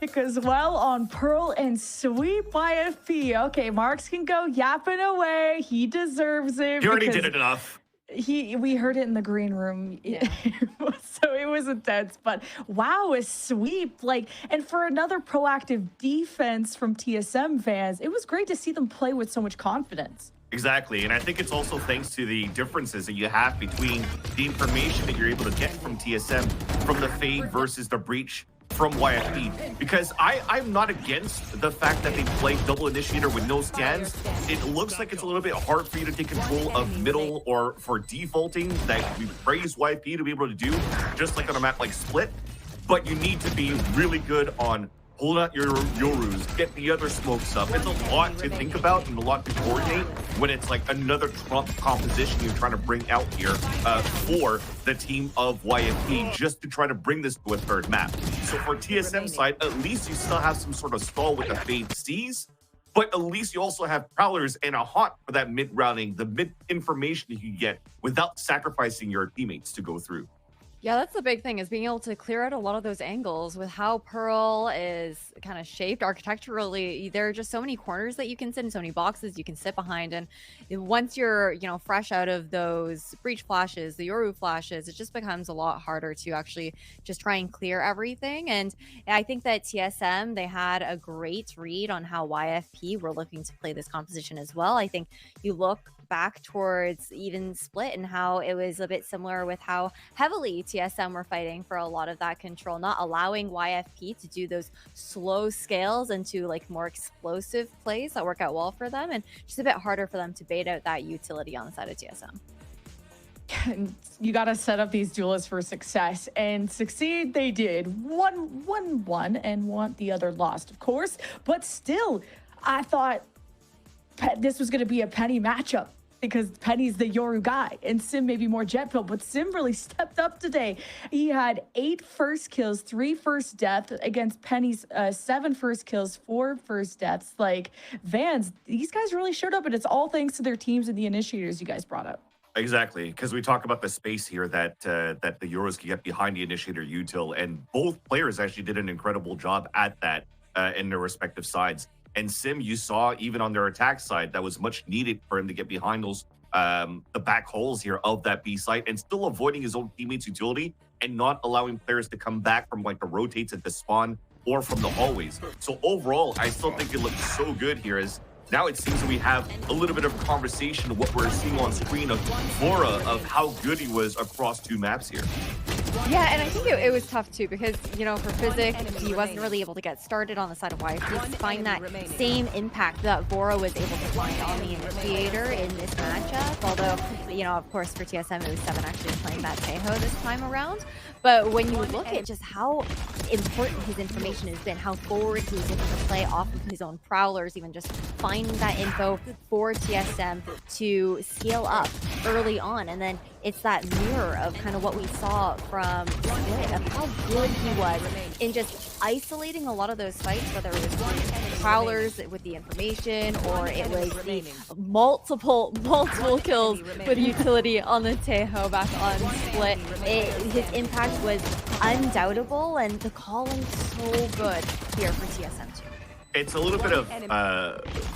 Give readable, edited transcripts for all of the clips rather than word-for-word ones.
pick as well on Pearl and Sweep YFP. Okay, Marks can go yapping away. He deserves it. You already did it enough. We heard it in the green room. Yeah. So it was intense. But wow, a sweep. Like, and for another proactive defense from TSM fans, it was great to see them play with so much confidence. Exactly, and I think it's also thanks to the differences that you have between the information that you're able to get from TSM, from the Fade versus the Breach from YFP. Because I'm not against the fact that they play double initiator with no scans. It looks like it's a little bit hard for you to take control of middle or for defaulting that we praise YFP to be able to do, just like on a map like Split. But you need to be really good on pull out your Yorus, get the other smokes up. It's a lot to think about and a lot to coordinate when it's like another Trump composition you're trying to bring out here for the team of YFP just to try to bring this to a third map. So for TSM side, at least you still have some sort of stall with the Fade Cs, but at least you also have Prowlers and a Hot for that mid-routing, the mid-information you can get without sacrificing your teammates to go through. Yeah, that's the big thing, is being able to clear out a lot of those angles with how Pearl is kind of shaped architecturally. There are just so many corners that you can sit in, so many boxes you can sit behind. And once you're, fresh out of those breach flashes, the Yoru flashes, it just becomes a lot harder to actually just try and clear everything. And I think that TSM, they had a great read on how YFP were looking to play this composition as well. I think you look back towards even Split and how it was a bit similar with how heavily TSM were fighting for a lot of that control, not allowing YFP to do those slow scales into like more explosive plays that work out well for them, and just a bit harder for them to bait out that utility on the side of TSM. You got to set up these duelists for success, and succeed they did. One won and the other lost, of course, but still I thought this was going to be a Penny matchup, because Penny's the Yoru guy and Sim maybe more jet pill, but Sim really stepped up today. He had 8 first kills, 3 first deaths against Penny's 7 first kills, 4 first deaths. Like, Vans, these guys really showed up, and it's all thanks to their teams and the initiators you guys brought up. Exactly, because we talk about the space here that that the Euros can get behind the initiator util, and both players actually did an incredible job at that in their respective sides. And Sim, you saw even on their attack side, that was much needed for him to get behind those the back holes here of that B site, and still avoiding his own teammates' utility and not allowing players to come back from like the rotates at the spawn or from the hallways. So overall, I still think it looks so good here, as now it seems that we have a little bit of conversation of what we're seeing on screen of Vora, of how good he was across 2 maps here. Yeah, and I think it was tough too, because, for Physic, he wasn't really able to get started on the side of YFP to find that same impact that Vora was able to find on the initiator in this matchup. Although, of course, for TSM, it was 7 actually playing that Teho this time around. But when you look at just how important his information has been, how forward he was able to play off of his own Prowlers, even just finding that info for TSM to scale up early on. And then it's that mirror of kind of what we saw from Split, of how good he was in just isolating a lot of those fights, whether it was Prowlers with the information, or it was the multiple kills with utility on the Teho back on Split. His impact was undoubtable, and the calling so good here for TSM too. It's a little bit of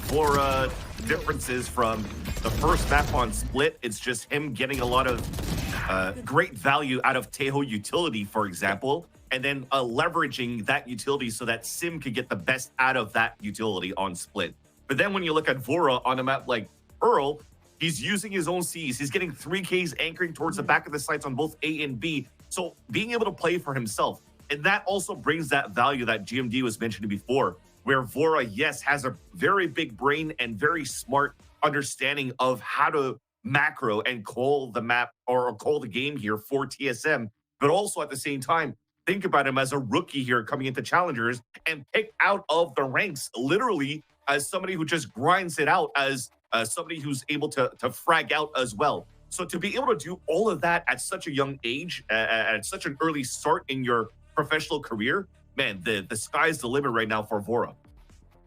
Vora differences from the first map on Split. It's just him getting a lot of great value out of Teho utility, for example, and then leveraging that utility so that Sim could get the best out of that utility on Split. But then when you look at Vora on a map like Pearl, he's using his own Cs. He's getting 3Ks anchoring towards the back of the sites on both A and B. So being able to play for himself. And that also brings that value that GMD was mentioning before, where Vora, yes, has a very big brain and very smart understanding of how to macro and call the map or call the game here for TSM, but also at the same time, think about him as a rookie here coming into Challengers and picked out of the ranks, literally as somebody who just grinds it out, as somebody who's able to frag out as well. So to be able to do all of that at such a young age, at such an early start in your professional career, man, the sky's the limit right now for Vora.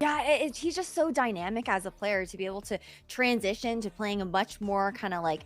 Yeah, he's just so dynamic as a player to be able to transition to playing a much more kind of like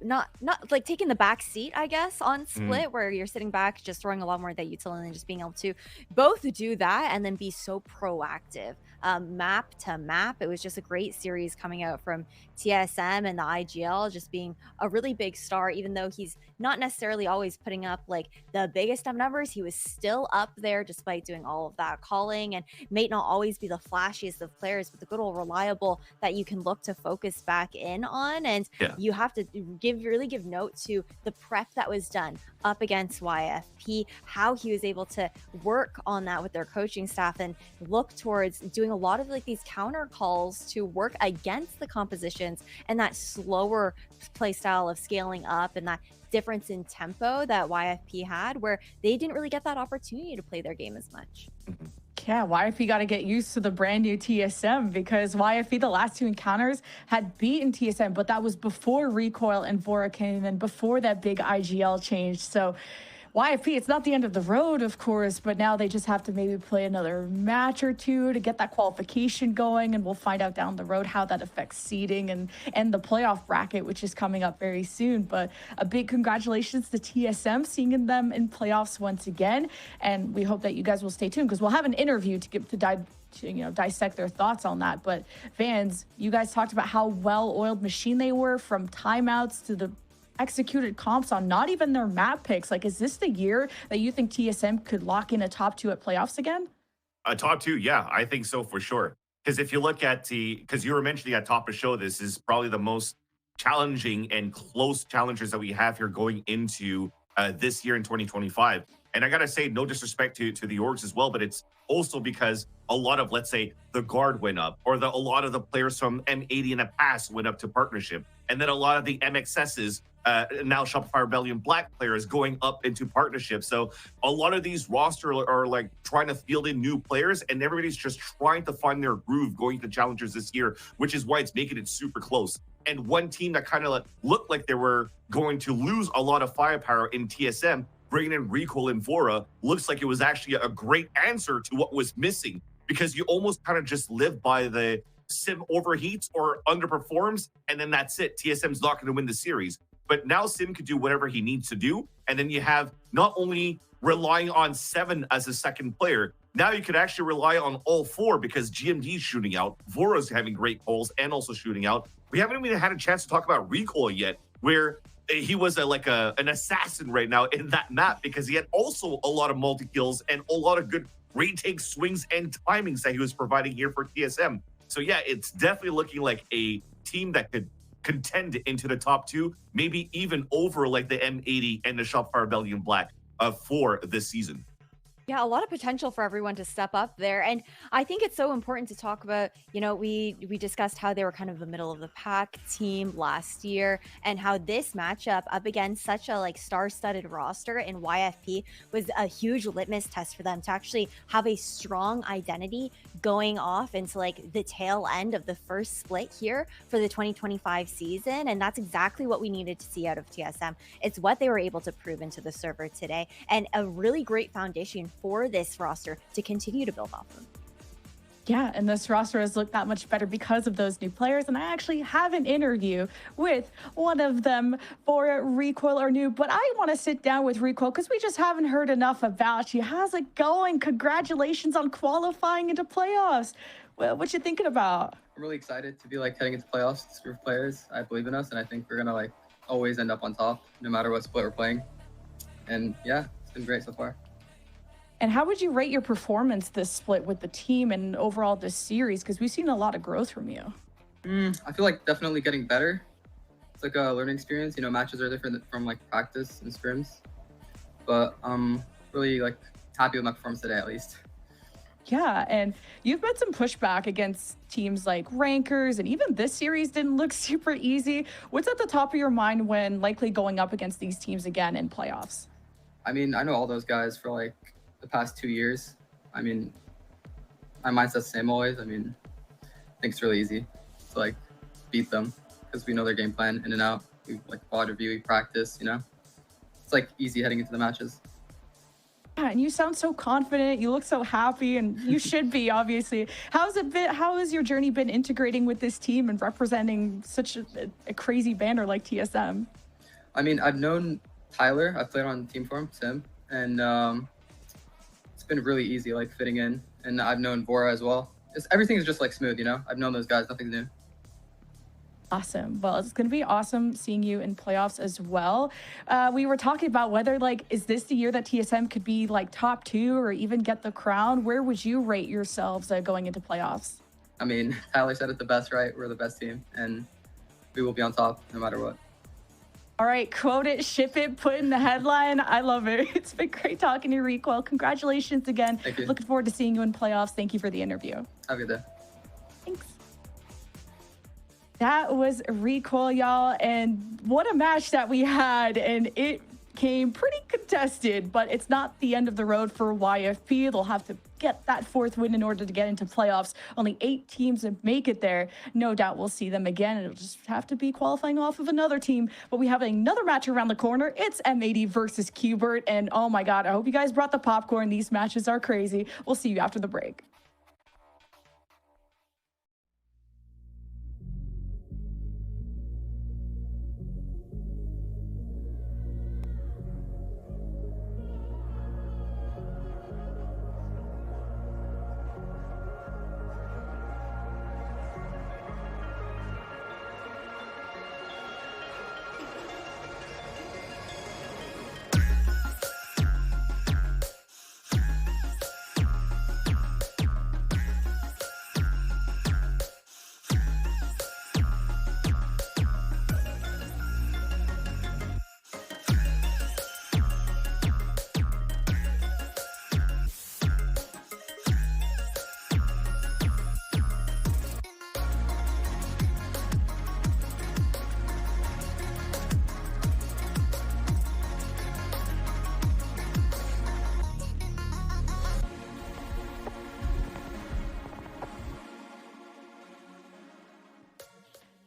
not like taking the back seat, I guess, on Split, where you're sitting back, just throwing a lot more of that utility and just being able to both do that and then be so proactive. Map to map, it was just a great series coming out from TSM, and the IGL just being a really big star, even though he's not necessarily always putting up like the biggest of numbers. He was still up there despite doing all of that calling, and may not always be the flashiest of players, but the good old reliable that you can look to focus back in on. And you have to really give note to the prep that was done up against YFP, how he was able to work on that with their coaching staff and look towards doing a lot of like these counter calls to work against the compositions and that slower play style of scaling up and that difference in tempo that YFP had, where they didn't really get that opportunity to play their game as much. Yeah, YFP got to get used to the brand new TSM, because YFP, the last 2 encounters, had beaten TSM, but that was before Recoil and Vora came in, before that big IGL change. So YFP, it's not the end of the road, of course, but now they just have to maybe play another match or 2 to get that qualification going, and we'll find out down the road how that affects seeding and the playoff bracket, which is coming up very soon. But a big congratulations to TSM, seeing them in playoffs once again, and we hope that you guys will stay tuned, because we'll have an interview to dissect their thoughts on that. But Vans, you guys talked about how well-oiled machine they were, from timeouts to the executed comps on not even their map picks. Like, is this the year that you think TSM could lock in a top 2 at playoffs again? A top 2, yeah, I think so for sure. Because if you look at because you were mentioning at top of show, this is probably the most challenging and close challengers that we have here going into this year in 2025. And I gotta say, no disrespect to the orgs as well, but it's also because a lot of, let's say, the guard went up, or a lot of the players from M80 in the past went up to partnership, and then a lot of the MXSs, now Shopify Rebellion Black players, going up into partnership. So a lot of these roster are like trying to field in new players, and everybody's just trying to find their groove going to challengers this year, which is why it's making it super close. And one team that kind of looked like they were going to lose a lot of firepower in TSM, bringing in Recoil and Vora, looks like it was actually a great answer to what was missing, because you almost kind of just live by the Sim overheats or underperforms, and then that's it. TSM's not going to win the series. But now Sim could do whatever he needs to do, and then you have not only relying on 7 as a second player, now you could actually rely on all 4, because GMD's shooting out, Vora's having great polls and also shooting out. We haven't even had a chance to talk about Recoil yet, where he was an assassin right now in that map, because he had also a lot of multi-kills and a lot of good retake swings and timings that he was providing here for TSM. So yeah, it's definitely looking like a team that could contend into the top 2, maybe even over like the M80 and the Shopify Rebellion Black for this season. Yeah, a lot of potential for everyone to step up there. And I think it's so important to talk about, we discussed how they were kind of the middle of the pack team last year, and how this matchup up against such a star-studded roster in YFP was a huge litmus test for them to actually have a strong identity going off into the tail end of the first split here for the 2025 season. And that's exactly what we needed to see out of TSM. It's what they were able to prove into the server today, and a really great foundation for this roster to continue to build off of. Yeah, and this roster has looked that much better because of those new players. And I actually have an interview with one of them for Recoil or New, but I want to sit down with Recoil because we just haven't heard enough about you. How's it going? Congratulations on qualifying into playoffs. Well, what you thinking about? I'm really excited to be heading into playoffs. This group of players, I believe in us, and I think we're gonna always end up on top, no matter what split we're playing. And yeah, it's been great so far. And how would you rate your performance this split with the team and overall this series? Because we've seen a lot of growth from you. I feel definitely getting better. It's a learning experience. Matches are different from practice and scrims. But I'm really happy with my performance today, at least. Yeah, and you've met some pushback against teams like Rankers, and even this series didn't look super easy. What's at the top of your mind when likely going up against these teams again in playoffs? I mean, I know all those guys for the past 2 years. I mean, my mindset's the same always. I mean, I think it's really easy to beat them because we know their game plan in and out. We watch review, we practice, It's easy heading into the matches. Yeah, and you sound so confident. You look so happy, and you should be, obviously. How's it been? How has your journey been integrating with this team and representing such a crazy banner like TSM? I mean, I've known Tyler. I've played on Team Form, Tim, and it's been really easy, like fitting in. And I've known Vora as well. Everything is just like smooth, you know. I've known those guys. Nothing's new. Awesome. Well, it's going to be awesome seeing you in playoffs as well. We were talking about whether, like, is this the year that TSM could be like top 2 or even get the crown? Where would you rate yourselves going into playoffs? I mean, Tyler said it the best, right? We're the best team, and we will be on top no matter what. All right, quote it, ship it, put in the headline. I love it. It's been great talking to you, Recoil. Congratulations again. Thank you. Looking forward to seeing you in playoffs. Thank you for the interview. Have a good day. Thanks. That was Recoil, y'all, and what a match that we had, and it came pretty contested, but it's not the end of the road for YFP. They'll have to get that 4th win in order to get into playoffs. Only 8 teams make it there. No doubt we'll see them again. It'll just have to be qualifying off of another team, but we have another match around the corner. It's M80 versus Cubert, and oh my god, I hope you guys brought the popcorn. These matches are crazy. We'll see you after the break.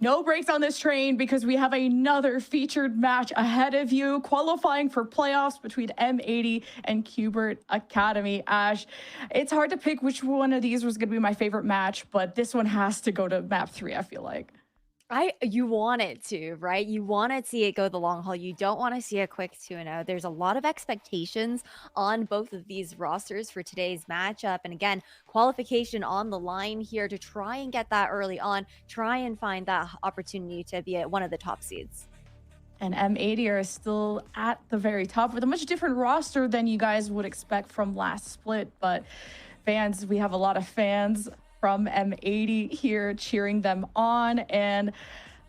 No breaks on this train because we have another featured match ahead of you, qualifying for playoffs between M80 and Cubert Academy. Ash, it's hard to pick which one of these was going to be my favorite match, but this one has to go to map 3, I feel like. You want it to, right? You want to see it go the long haul. You don't want to see a quick 2-0. There's a lot of expectations on both of these rosters for today's matchup. And again, qualification on the line here to try and get that early on, try and find that opportunity to be one of the top seeds. And M80 are still at the very top with a much different roster than you guys would expect from last split. But fans, we have a lot of fans from M80 here cheering them on, and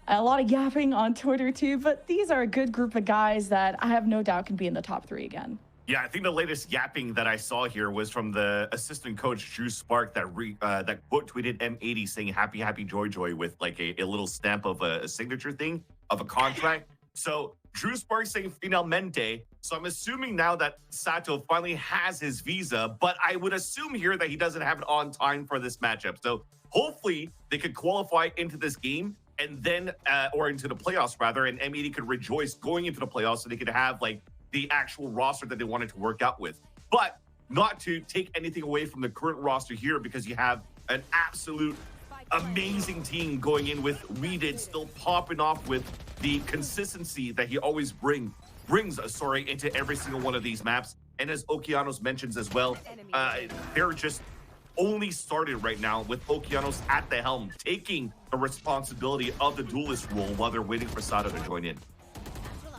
a lot of yapping on Twitter too, but these are a good group of guys that I have no doubt can be in the top 3 again. Yeah, I think the latest yapping that I saw here was from the assistant coach Drew Spark that quote tweeted M80 saying happy joy with like a little stamp of a signature thing of a contract. So Drew Spark saying finalmente. So I'm assuming now that Sato finally has his visa, but I would assume here that he doesn't have it on time for this matchup. So hopefully they could qualify into this game and then, or into the playoffs rather, and M80 could rejoice going into the playoffs so they could have like the actual roster that they wanted to work out with. But not to take anything away from the current roster here, because you have an absolute amazing team going in with Weeded still popping off with the consistency that he always brings into every single one of these maps. And as Okeanos mentions as well, they're just only started right now with Okeanos at the helm, taking the responsibility of the duelist role while they're waiting for Sato to join in.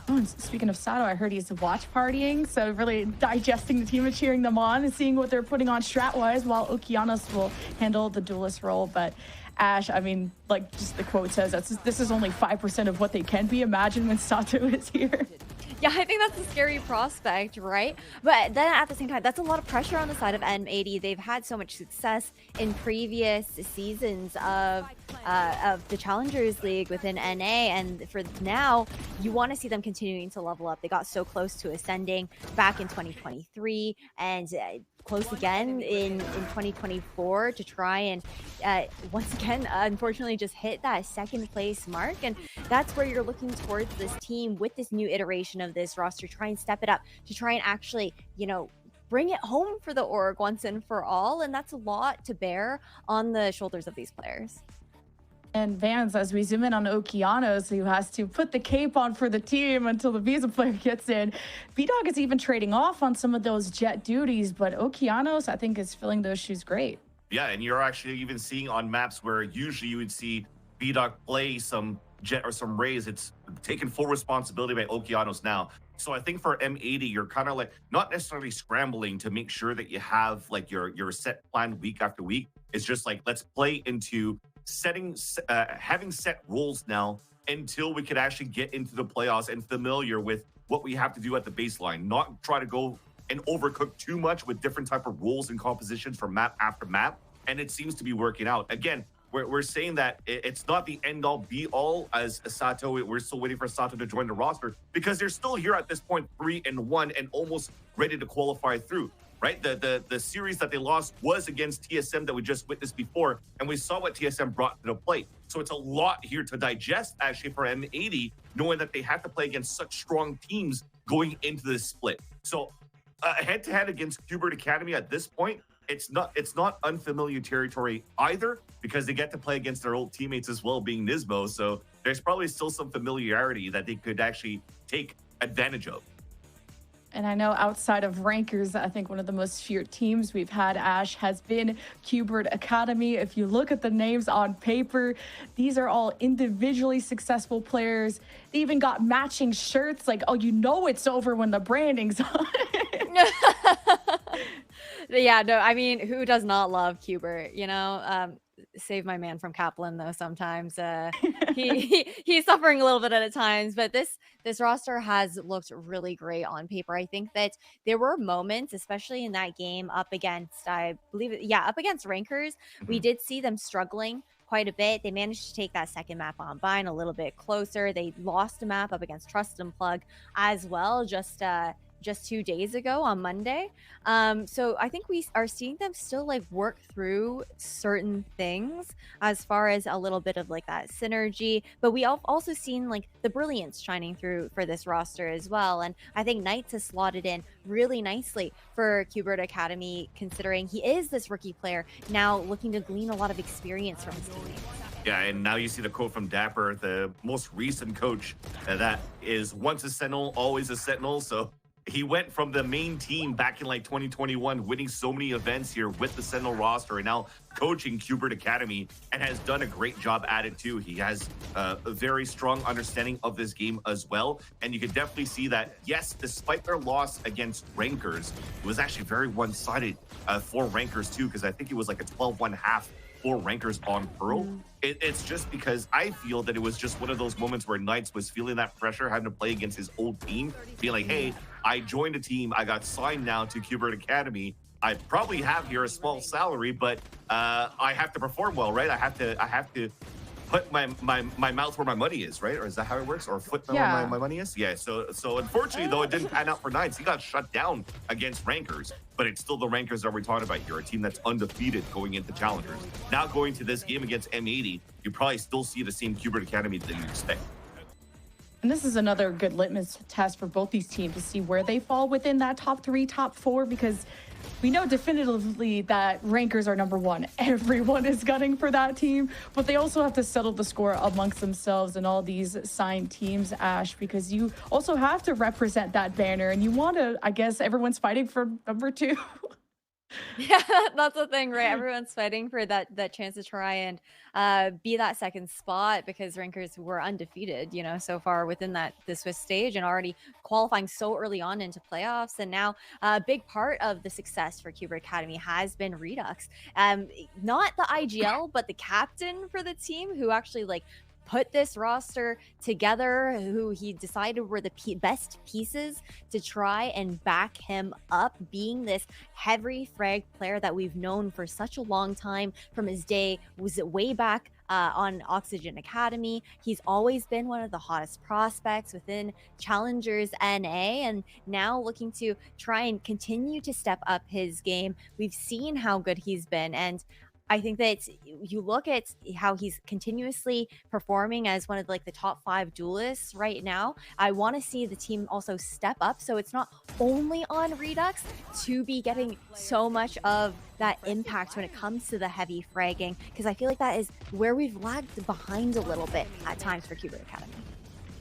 Oh, and speaking of Sato, I heard he's watch partying, so really digesting the team and cheering them on and seeing what they're putting on strat-wise, while Okeanos will handle the duelist role. But Ash, I mean, like just the quote says, this is only 5% of what they can be. Imagine when Sato is here. Yeah, I think that's a scary prospect, right? But then at the same time, that's a lot of pressure on the side of M80. They've had so much success in previous seasons of the Challengers League within NA, and for now, you want to see them continuing to level up. They got so close to ascending back in 2023, and close again in 2024 to try and once again, unfortunately, just hit that 2nd place mark. And that's where you're looking towards this team with this new iteration of this roster, try and step it up to try and actually, you know, bring it home for the org once and for all. And that's a lot to bear on the shoulders of these players. And Vans, as we zoom in on Okeanos, who has to put the cape on for the team until the Visa player gets in. B-Dog is even trading off on some of those jet duties, but Okeanos, I think, is filling those shoes great. Yeah, and you're actually even seeing on maps where usually you would see B-Dog play some jet or some rays. It's taken full responsibility by Okeanos now. So I think for M80, you're kind of like not necessarily scrambling to make sure that you have like your set plan week after week. It's just like, let's play into having set roles now until we could actually get into the playoffs and familiar with what we have to do at the baseline, not try to go and overcook too much with different type of roles and compositions for map after map. And it seems to be working out. Again, we're saying that it's not the end all be all as Sato. We're still waiting for Sato to join the roster because they're still here at this point 3-1 and almost ready to qualify through. Right, the series that they lost was against TSM that we just witnessed before, and we saw what TSM brought to the plate. So it's a lot here to digest actually for M80, knowing that they have to play against such strong teams going into this split. So head to head against Cubert Academy at this point, it's not unfamiliar territory either, because they get to play against their old teammates as well, being Nismo. So there's probably still some familiarity that they could actually take advantage of. And I know outside of Rankers, I think one of the most feared teams we've had, Ash, has been Cubert Academy. If you look at the names on paper, these are all individually successful players. They even got matching shirts. Like, oh, you know it's over when the branding's on it. Yeah, no, I mean, who does not love Cubert, you know? Save my man from Kaplan though. Sometimes he's suffering a little bit at times, but this roster has looked really great on paper. I think that there were moments, especially in that game up against, I believe, up against Rankers, we did see them struggling quite a bit. They managed to take that second map on Bind a little bit closer. They lost a map up against Trust and Plug as well, just 2 days ago on Monday. So I think we are seeing them still like work through certain things as far as a little bit of like that synergy, but we have also seen like the brilliance shining through for this roster as well. And I think Knights has slotted in really nicely for Cubert Academy, considering he is this rookie player now looking to glean a lot of experience from his teammates. Yeah, and now you see the quote from Dapper, the most recent coach, that is once a Sentinel, always a Sentinel. So he went from the main team back in like 2021, winning so many events here with the Sentinel roster, and now coaching Cubert Academy, and has done a great job at it too. He has a very strong understanding of this game as well. And you can definitely see that, yes, despite their loss against Rankers, it was actually very one-sided for Rankers too, because I think it was like a 12-1 half for Rankers on Pearl. It's just because I feel that it was just one of those moments where Knights was feeling that pressure, having to play against his old team, being like, hey, I joined a team, I got signed now to Cubert Academy. I probably have here a small salary, but I have to perform well, right? I have to put my mouth where my money is, right? Or is that how it works? Or foot where my money is? Yeah, so unfortunately, though, it didn't pan out for Knights. He got shut down against Rankers, but it's still the Rankers that we're talking about here, a team that's undefeated going into Challengers. Now going to this game against M80, you probably still see the same Cubert Academy that you expect. And this is another good litmus test for both these teams to see where they fall within that top 3, top 4, because we know definitively that Rankers are number 1. Everyone is gunning for that team, but they also have to settle the score amongst themselves and all these signed teams, Ash, because you also have to represent that banner, and you want to, I guess everyone's fighting for number 2. Yeah, that's the thing, right? Everyone's fighting for that chance to try and be that second spot, because Rankers were undefeated, you know, so far within the Swiss stage and already qualifying so early on into playoffs. And now a big part of the success for Cubert Academy has been Redux. Not the IGL, but the captain for the team, who actually like put this roster together, who he decided were the best pieces to try and back him up, being this heavy frag player that we've known for such a long time from his day, was it way back on Oxygen Academy. He's always been one of the hottest prospects within Challengers NA, and now looking to try and continue to step up his game. We've seen how good he's been, and I think that you look at how he's continuously performing as one of like the top 5 duelists right now. I want to see the team also step up, so it's not only on Redux to be getting so much of that impact when it comes to the heavy fragging, because I feel like that is where we've lagged behind a little bit at times for Cubert Academy.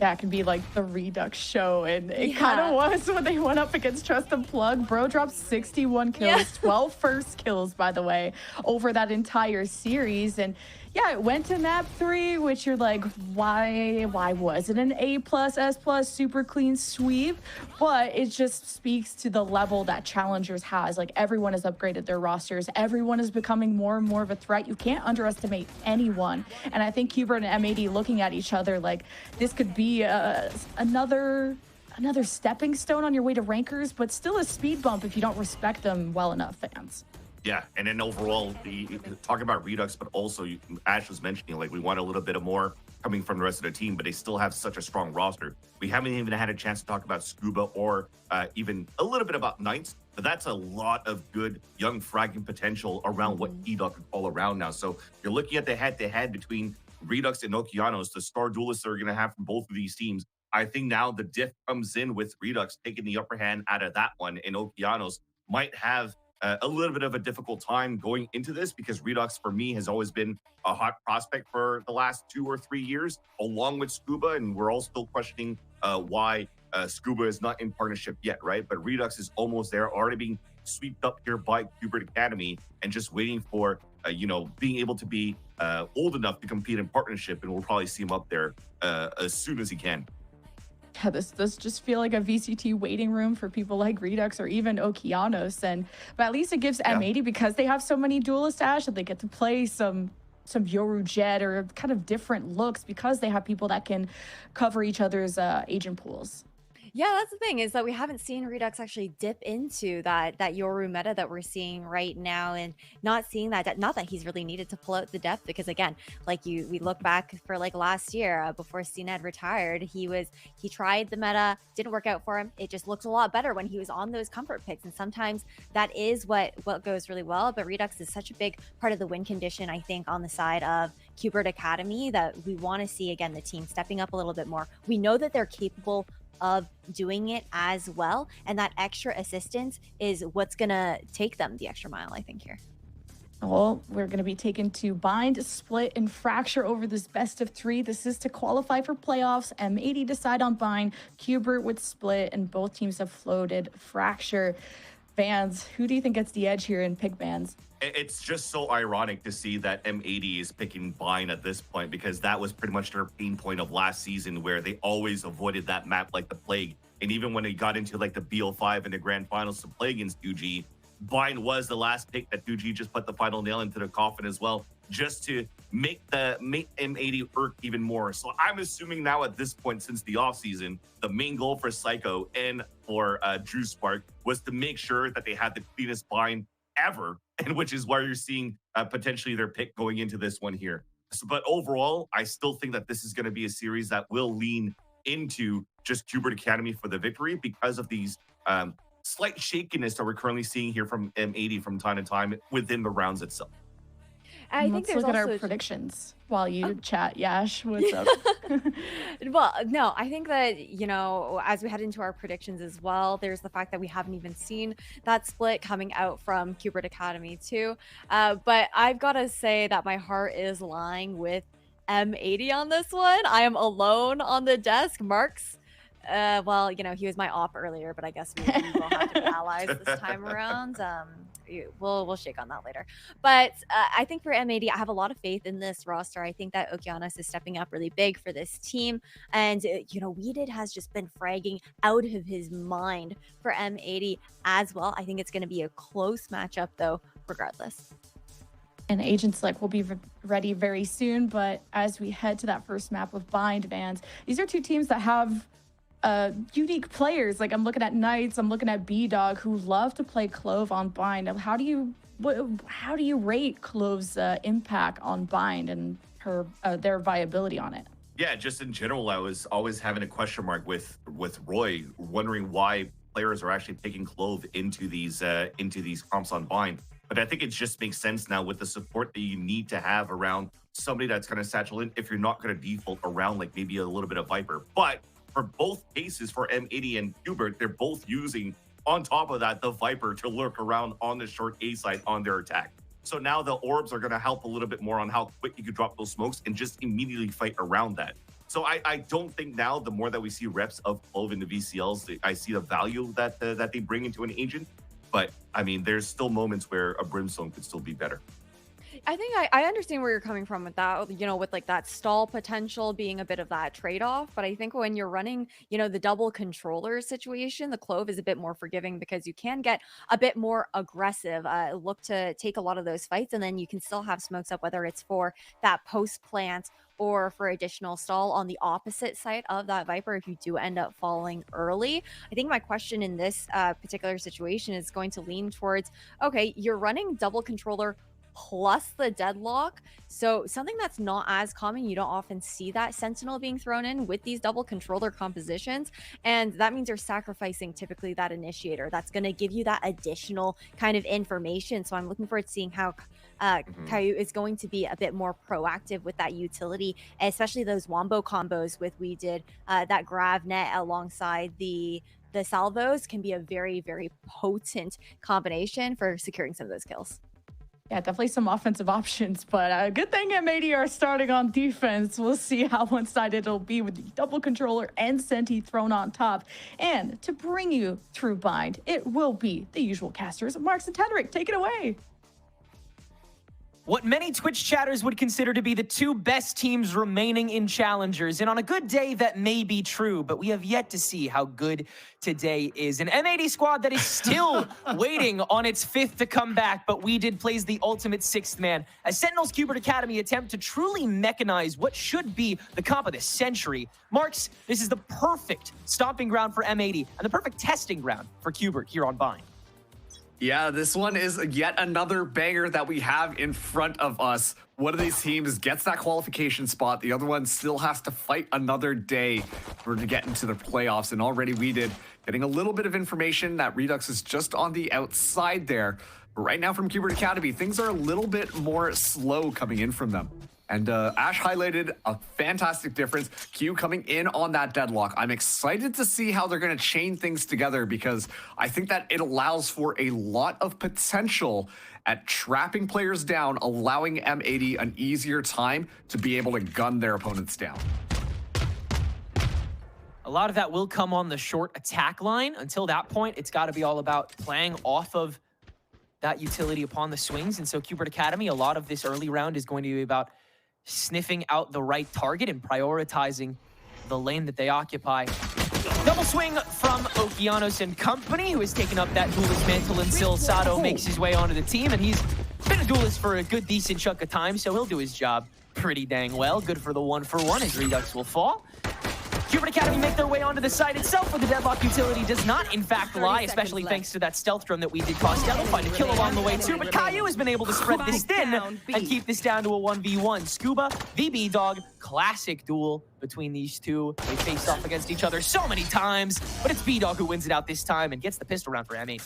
Yeah, it can be like the Redux show, and it kind of was when they went up against Trust and Plug. Bro dropped 61 kills, 12 first kills, by the way, over that entire series. And yeah, it went to map 3, which you're like, why was it an A+, S+, super clean sweep? But it just speaks to the level that Challengers has. Like, everyone has upgraded their rosters. Everyone is becoming more and more of a threat. You can't underestimate anyone. And I think Cubert and M80 looking at each other like this could be another stepping stone on your way to rankers, but still a speed bump if you don't respect them well enough, fans. Yeah, and then overall, talking about Redux, but also Ash was mentioning, like, we want a little bit of more coming from the rest of the team, but they still have such a strong roster. We haven't even had a chance to talk about Scuba or even a little bit about Knights, but that's a lot of good young fragging potential around what E-Dog could all around now. So you're looking at the head-to-head between Redux and Okeanos, the star duelists that are going to have from both of these teams. I think now the diff comes in with Redux taking the upper hand out of that one, and Okeanos might have a little bit of a difficult time going into this, because Redux for me has always been a hot prospect for the last 2 or 3 years, along with Scuba, and we're all still questioning why Scuba is not in partnership yet, right? But Redux is almost there, already being swept up here by Cubert Academy, and just waiting for being able to be old enough to compete in partnership, and we'll probably see him up there as soon as he can. Yeah, this does just feel like a VCT waiting room for people like Redux or even Okeanos. But at least it gives M80, because they have so many duelists, Ash, that they get to play some Yoru Jet or kind of different looks, because they have people that can cover each other's agent pools. Yeah, that's the thing, is that we haven't seen Redux actually dip into that Yoru meta that we're seeing right now, and not seeing that, not that he's really needed to pull out the depth, because again, like we look back for like last year before CNED retired, he tried the meta, didn't work out for him. It just looked a lot better when he was on those comfort picks, and sometimes that is what goes really well. But Redux is such a big part of the win condition, I think, on the side of Cubert Academy, that we want to see, again, the team stepping up a little bit more. We know that they're capable of doing it as well, and that extra assistance is what's gonna take them the extra mile, I think, here. Well, we're going to be taken to Bind, Split, and Fracture over this best of 3. This is to qualify for playoffs. M80 decide on Bind, Cubert with Split, and both teams have floated Fracture. Fans, who do you think gets the edge here in pick bans? It's just so ironic to see that M80 is picking Bind at this point, because that was pretty much their pain point of last season, where they always avoided that map like the plague. And even when they got into like the BO5 and the grand finals to play against 2G, Bind was the last pick that 2G just put the final nail into the coffin as well, just to make M80 irk even more. So I'm assuming now at this point, since the offseason, the main goal for Psycho and for Drew Spark was to make sure that they had the cleanest Bind ever, and which is why you're seeing potentially their pick going into this one here. So, but overall, I still think that this is going to be a series that will lean into just Cubert Academy for the victory, because of these slight shakiness that we're currently seeing here from M80 from time to time within the rounds itself. I think Let's look at our predictions while you chat. Yash, what's up? Well, no, I think that, as we head into our predictions as well, there's the fact that we haven't even seen that split coming out from Cubert Academy too. But I've got to say that my heart is lying with M80 on this one. I am alone on the desk. Mark's, well, he was my op earlier, but I guess we will have to be allies this time around. We'll shake on that later. But I think for M80, I have a lot of faith in this roster. I think that Okeanos is stepping up really big for this team. And, Weeded has just been fragging out of his mind for M80 as well. I think it's going to be a close matchup, though, regardless. And Agent Select will be ready very soon. But as we head to that first map of Bind Bands, these are 2 teams that have unique players. Like, I'm looking at Knights, I'm looking at B-Dog, who love to play Clove on Bind. How do you rate Clove's impact on Bind and their viability on it? Yeah, just in general, I was always having a question mark with Roy, wondering why players are actually picking Clove into these comps on Bind. But I think it just makes sense now with the support that you need to have around somebody that's going to satchel in if you're not going to default around like maybe a little bit of Viper. But for both cases, for M80 and Cubert, they're both using, on top of that, the Viper to lurk around on the short A side on their attack. So now the orbs are going to help a little bit more on how quick you could drop those smokes and just immediately fight around that. So I don't think now, the more that we see reps of Clove in the VCLs, I see the value that they bring into an agent. But I mean, there's still moments where a Brimstone could still be better. I think I understand where you're coming from with that, you know, with like that stall potential being a bit of that trade-off. But I think when you're running, you know, the double controller situation, the Clove is a bit more forgiving because you can get a bit more aggressive, look to take a lot of those fights, and then you can still have smokes up, whether it's for that post plant or for additional stall on the opposite side of that Viper if you do end up falling early. I think my question in this particular situation is going to lean towards, okay, you're running double controller plus the deadlock, so something that's not as common. You don't often see that sentinel being thrown in with these double controller compositions, and that means you're sacrificing typically that initiator that's going to give you that additional kind of information. So I'm looking forward to seeing how Caillou is going to be a bit more proactive with that utility, especially those wombo combos with we did that grav net alongside the salvos can be a very, very potent combination for securing some of those kills. Yeah, definitely some offensive options, but good thing M80 are starting on defense. We'll see how one-sided it'll be with the double controller and Senti thrown on top. And to bring you through Bind, it will be the usual casters, Marks and Tedrick. Take it away. What many Twitch chatters would consider to be the two best teams remaining in Challengers. And on a good day, that may be true, but we have yet to see how good today is. An M80 squad that is still waiting on its fifth to come back, but we did plays the ultimate sixth man. As Sentinel's Cubert Academy attempt to truly mechanize what should be the comp of the century. Marks, this is the perfect stomping ground for M80 and the perfect testing ground for Cubert here on Bind. Yeah, this one is yet another banger that we have in front of us. One of these teams gets that qualification spot. The other one still has to fight another day for to get into the playoffs. And already we did, getting a little bit of information that Redux is just on the outside there. But right now from Cubert Academy, things are a little bit more slow coming in from them. And Ash highlighted a fantastic difference. Q coming in on that deadlock. I'm excited to see how they're going to chain things together because I think that it allows for a lot of potential at trapping players down, allowing M80 an easier time to be able to gun their opponents down. A lot of that will come on the short attack line. Until that point, it's got to be all about playing off of that utility upon the swings. And so Cubert Academy, a lot of this early round is going to be about sniffing out the right target and prioritizing the lane that they occupy. Double swing from Okeanos and company, who has taken up that duelist mantle until Sato makes his way onto the team, and he's been a duelist for a good decent chunk of time, so he'll do his job pretty dang well. Good for the 1-for-1 as Redux will fall. Cubert Academy make their way onto the site itself, where the deadlock utility does not, in fact, lie, especially thanks to that stealth drone that we did cost out. They'll find a kill along the way, too, but Caillou has been able to spread this thin and keep this down to a 1v1. Scuba, the B-Dog, classic duel between these two. They faced off against each other so many times, but it's B-Dog who wins it out this time and gets the pistol round for M80.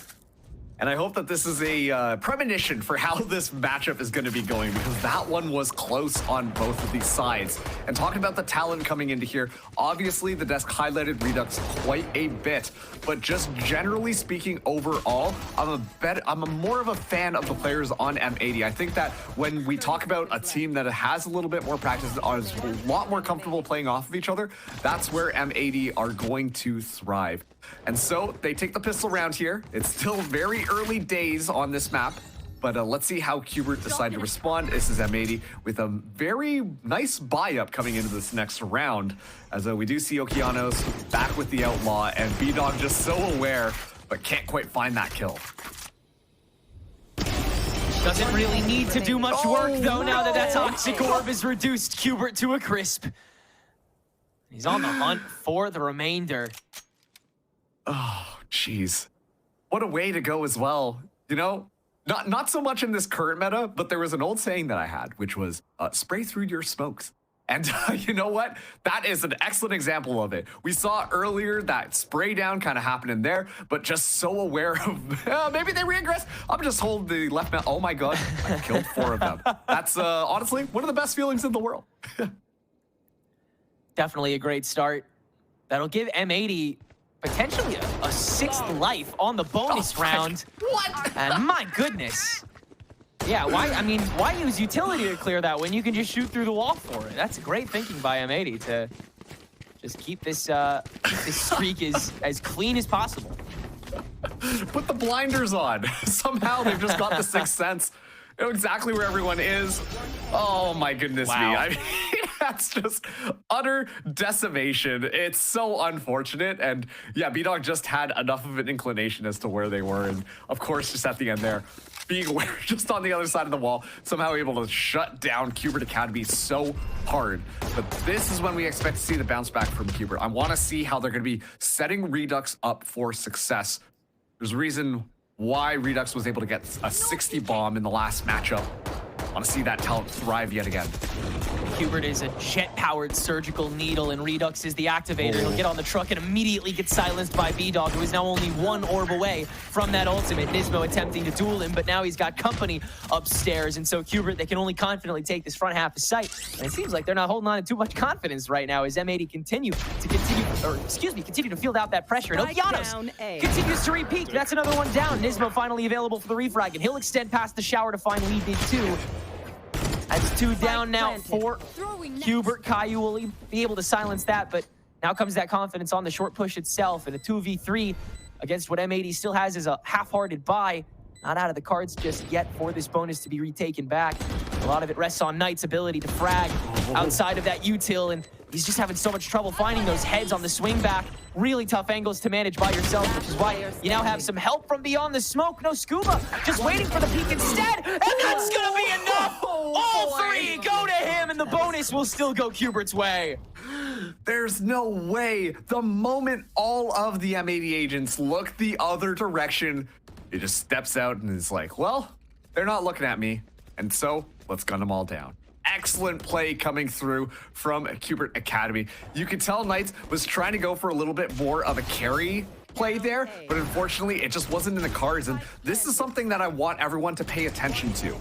And I hope that this is a premonition for how this matchup is going to be going, because that one was close on both of these sides. And talking about the talent coming into here, obviously the desk highlighted Redux quite a bit, but just generally speaking overall, I'm more of a fan of the players on M80. I think that when we talk about a team that has a little bit more practice, is a lot more comfortable playing off of each other, that's where M80 are going to thrive. And so they take the pistol round here. It's still very early days on this map, but let's see how Cubert decide to respond. This is M80 with a very nice buy-up coming into this next round, as we do see Okeanos back with the Outlaw, and B-Dog just so aware, but can't quite find that kill. Doesn't really need to do much work, though, now that that Toxic Orb is reduced Cubert to a crisp. He's on the hunt for the remainder. Oh, jeez. What a way to go as well. You know, not so much in this current meta, but there was an old saying that I had, which was spray through your smokes. And you know what? That is an excellent example of it. We saw earlier that spray down kind of happening there, but just so aware of maybe they regress. I'm just holding the left mouse. Oh my God, I killed 4 of them. That's honestly one of the best feelings in the world. Definitely a great start. That'll give M80 potentially a 6th life on the bonus round. What? And my goodness. Yeah, why use utility to clear that when you can just shoot through the wall for it? That's great thinking by M80 to just keep this streak as clean as possible. Put the blinders on. Somehow they've just got the 6th sense. They know exactly where everyone is. Oh my goodness me. I mean, that's just utter decimation. It's so unfortunate. And yeah, B-Dog just had enough of an inclination as to where they were. And of course, just at the end there, being aware just on the other side of the wall, somehow able to shut down Cubert Academy so hard. But this is when we expect to see the bounce back from Cubert. I want to see how they're going to be setting Redux up for success. There's a reason why Redux was able to get a 60 bomb in the last matchup. I want to see that talent thrive yet again. Cubert is a jet-powered surgical needle, and Redux is the activator. He'll get on the truck and immediately get silenced by B-Dog, who is now only 1 orb away from that ultimate. Nismo attempting to duel him, but now he's got company upstairs, and so Cubert, they can only confidently take this front half of sight. And it seems like they're not holding on to too much confidence right now as M80 continue to field out that pressure. And Okeanos continues to repeat. That's another one down. Nismo finally available for the refrag, and he'll extend past the shower to find lead 2. That's 2 down now for Cubert. Caillou will be able to silence that, but now comes that confidence on the short push itself, and a 2v3 against what M80 still has is a half-hearted buy. Not out of the cards just yet for this bonus to be retaken back. A lot of it rests on Knight's ability to frag outside of that util, and he's just having so much trouble finding those heads on the swing back. Really tough angles to manage by yourself, which is why you now have some help from beyond the smoke. No Scuba, just waiting for the peek instead, and that's gonna be enough! All 3 go to him, and the bonus will still go Cubert's way. There's no way. The moment all of the M80 agents look the other direction, he just steps out and is like, well, they're not looking at me, and so let's gun them all down. Excellent play coming through from Cubert Academy. You could tell Knights was trying to go for a little bit more of a carry play there, but unfortunately it just wasn't in the cards, and this is something that I want everyone to pay attention to.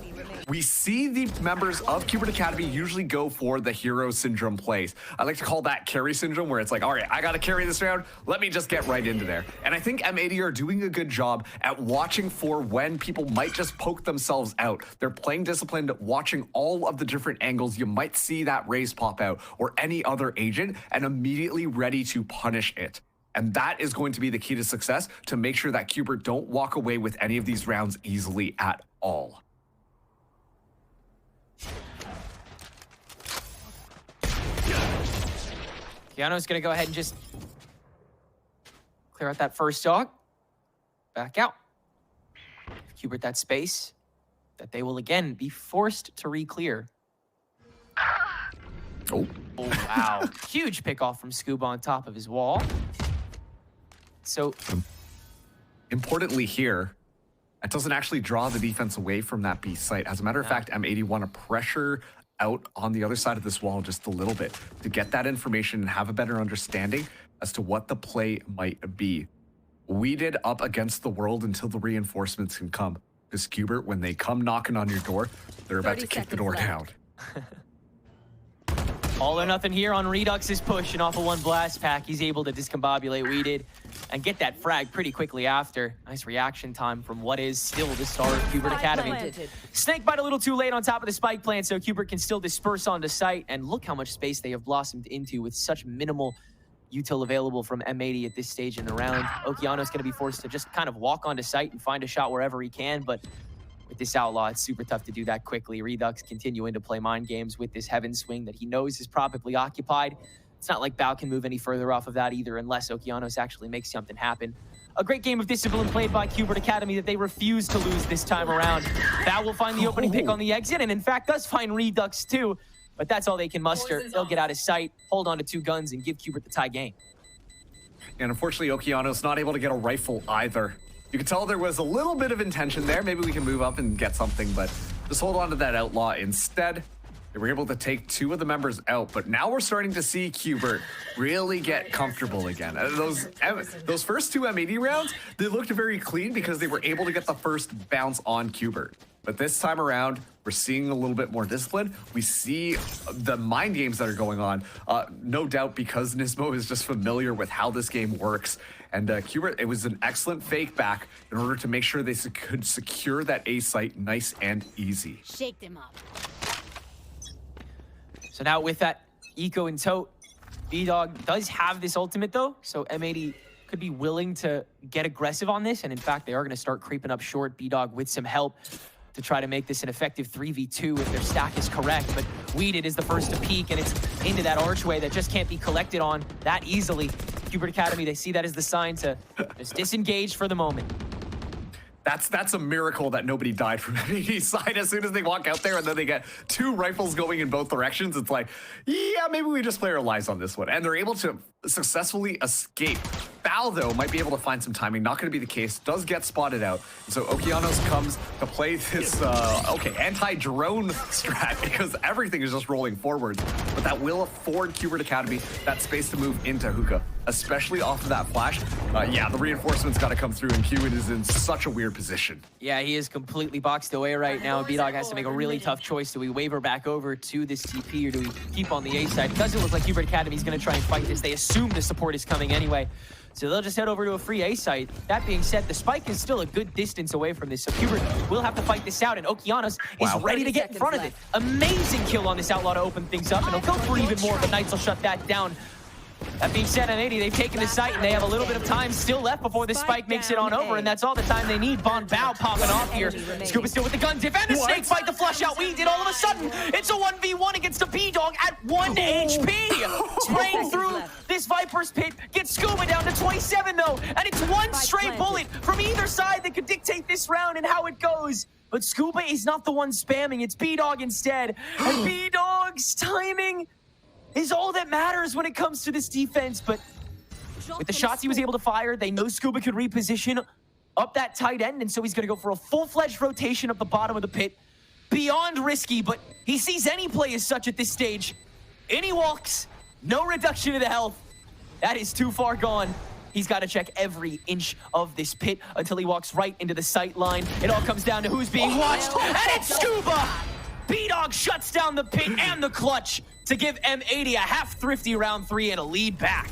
We see the members of Cubert Academy usually go for the hero syndrome plays. I like to call that carry syndrome, where it's like, all right, I gotta carry this round, let me just get right into there. And I think M80 are doing a good job at watching for when people might just poke themselves out. They're playing disciplined, watching all of the different angles. You might see that raise pop out or any other agent and immediately ready to punish it. And that is going to be the key to success, to make sure that Cubert don't walk away with any of these rounds easily at all. Keanu's gonna go ahead and just clear out that first dog. Back out. Give Cubert that space that they will again be forced to re-clear. Oh, wow. Huge pick off from Scuba on top of his wall. So importantly here, it doesn't actually draw the defense away from that B site. As a matter of fact, M80 want to pressure out on the other side of this wall just a little bit to get that information and have a better understanding as to what the play might be. We did up against the world until the reinforcements can come. Because Cubert, when they come knocking on your door, they're about to kick the door down. All or nothing here on Redux's push, and off of one blast pack, he's able to discombobulate Weeded and get that frag pretty quickly after. Nice reaction time from what is still the star of Cubert Academy. Snake bite a little too late on top of the spike plant, so Cubert can still disperse onto site, and look how much space they have blossomed into with such minimal util available from M80 at this stage in the round. Okeano's going to be forced to just kind of walk onto site and find a shot wherever he can, but with this Outlaw, it's super tough to do that quickly. Redux continuing to play mind games with this Heaven swing that he knows is probably occupied. It's not like Bao can move any further off of that either, unless Okeanos actually makes something happen. A great game of discipline played by Cubert Academy that they refuse to lose this time around. Bao will find the opening pick on the exit, and in fact does find Redux too, but that's all they can muster. They'll get out of sight, hold on to two guns, and give Cubert the tie game. And unfortunately, Okeano's not able to get a rifle either. You can tell there was a little bit of intention there. Maybe we can move up and get something, but just hold on to that Outlaw instead. They were able to take 2 of the members out, but now we're starting to see Cubert really get comfortable again. Those first 2 M80 rounds, they looked very clean because they were able to get the first bounce on Cubert. But this time around, we're seeing a little bit more discipline. We see the mind games that are going on, no doubt because Nismo is just familiar with how this game works. And Cubert, it was an excellent fake back in order to make sure they could secure that A site nice and easy. Shake them up. So now with that eco in tow, B-Dog does have this ultimate though, so M80 could be willing to get aggressive on this, and in fact, they are going to start creeping up short, B-Dog with some help to try to make this an effective 3v2 if their stack is correct, but Weeded is the first to peek, and it's into that archway that just can't be collected on that easily. Cubert Academy, they see that as the sign to just disengage for the moment. That's a miracle that nobody died from any side as soon as they walk out there, and then they get 2 rifles going in both directions. It's like, yeah, maybe we just play our lives on this one. And they're able to successfully escape. Bao, though, might be able to find some timing. Not going to be the case. Does get spotted out. So Okeanos comes to play this, anti-drone strat because everything is just rolling forwards. But that will afford Cubert Academy that space to move into hookah, especially off of that flash. Yeah, the reinforcements got to come through, and Q is in such a weird position. Yeah, he is completely boxed away right now. B-Dog has to make a really tough choice. Do we waver back over to this TP, or do we keep on the A side? It doesn't look like Cubert Academy is going to try and fight this. They assume the support is coming anyway, so they'll just head over to a free A site. That being said, the spike is still a good distance away from this, so Cubert will have to fight this out, and Okeanos is ready to get in front of it. Amazing kill on this Outlaw to open things up, and he'll go for even more, but Knights will shut that down. That being said, M80, they've taken the site, and they have a little bit of time still left before this spike makes it on over, and that's all the time they need. Bon Bao popping off here. Scuba still with the gun tip, and the snake fight, the flush out. We did all of a sudden. It's a 1v1 against the B-Dog at 1 HP. Spraying through this Viper's pit, gets Scuba down to 27, though, and it's one stray bullet from either side that could dictate this round and how it goes. But Scuba is not the one spamming. It's B-Dog instead, and B-Dog's timing is all that matters when it comes to this defense. But with the shots he was able to fire, they know Scuba could reposition up that tight end, and so he's going to go for a full-fledged rotation up the bottom of the pit. Beyond risky, but he sees any play as such at this stage. In he walks, no reduction to the health. That is too far gone. He's got to check every inch of this pit until he walks right into the sight line. It all comes down to who's being watched, and it's Scuba! B-Dog shuts down the pit and the clutch to give M80 a half thrifty round 3 and a lead back.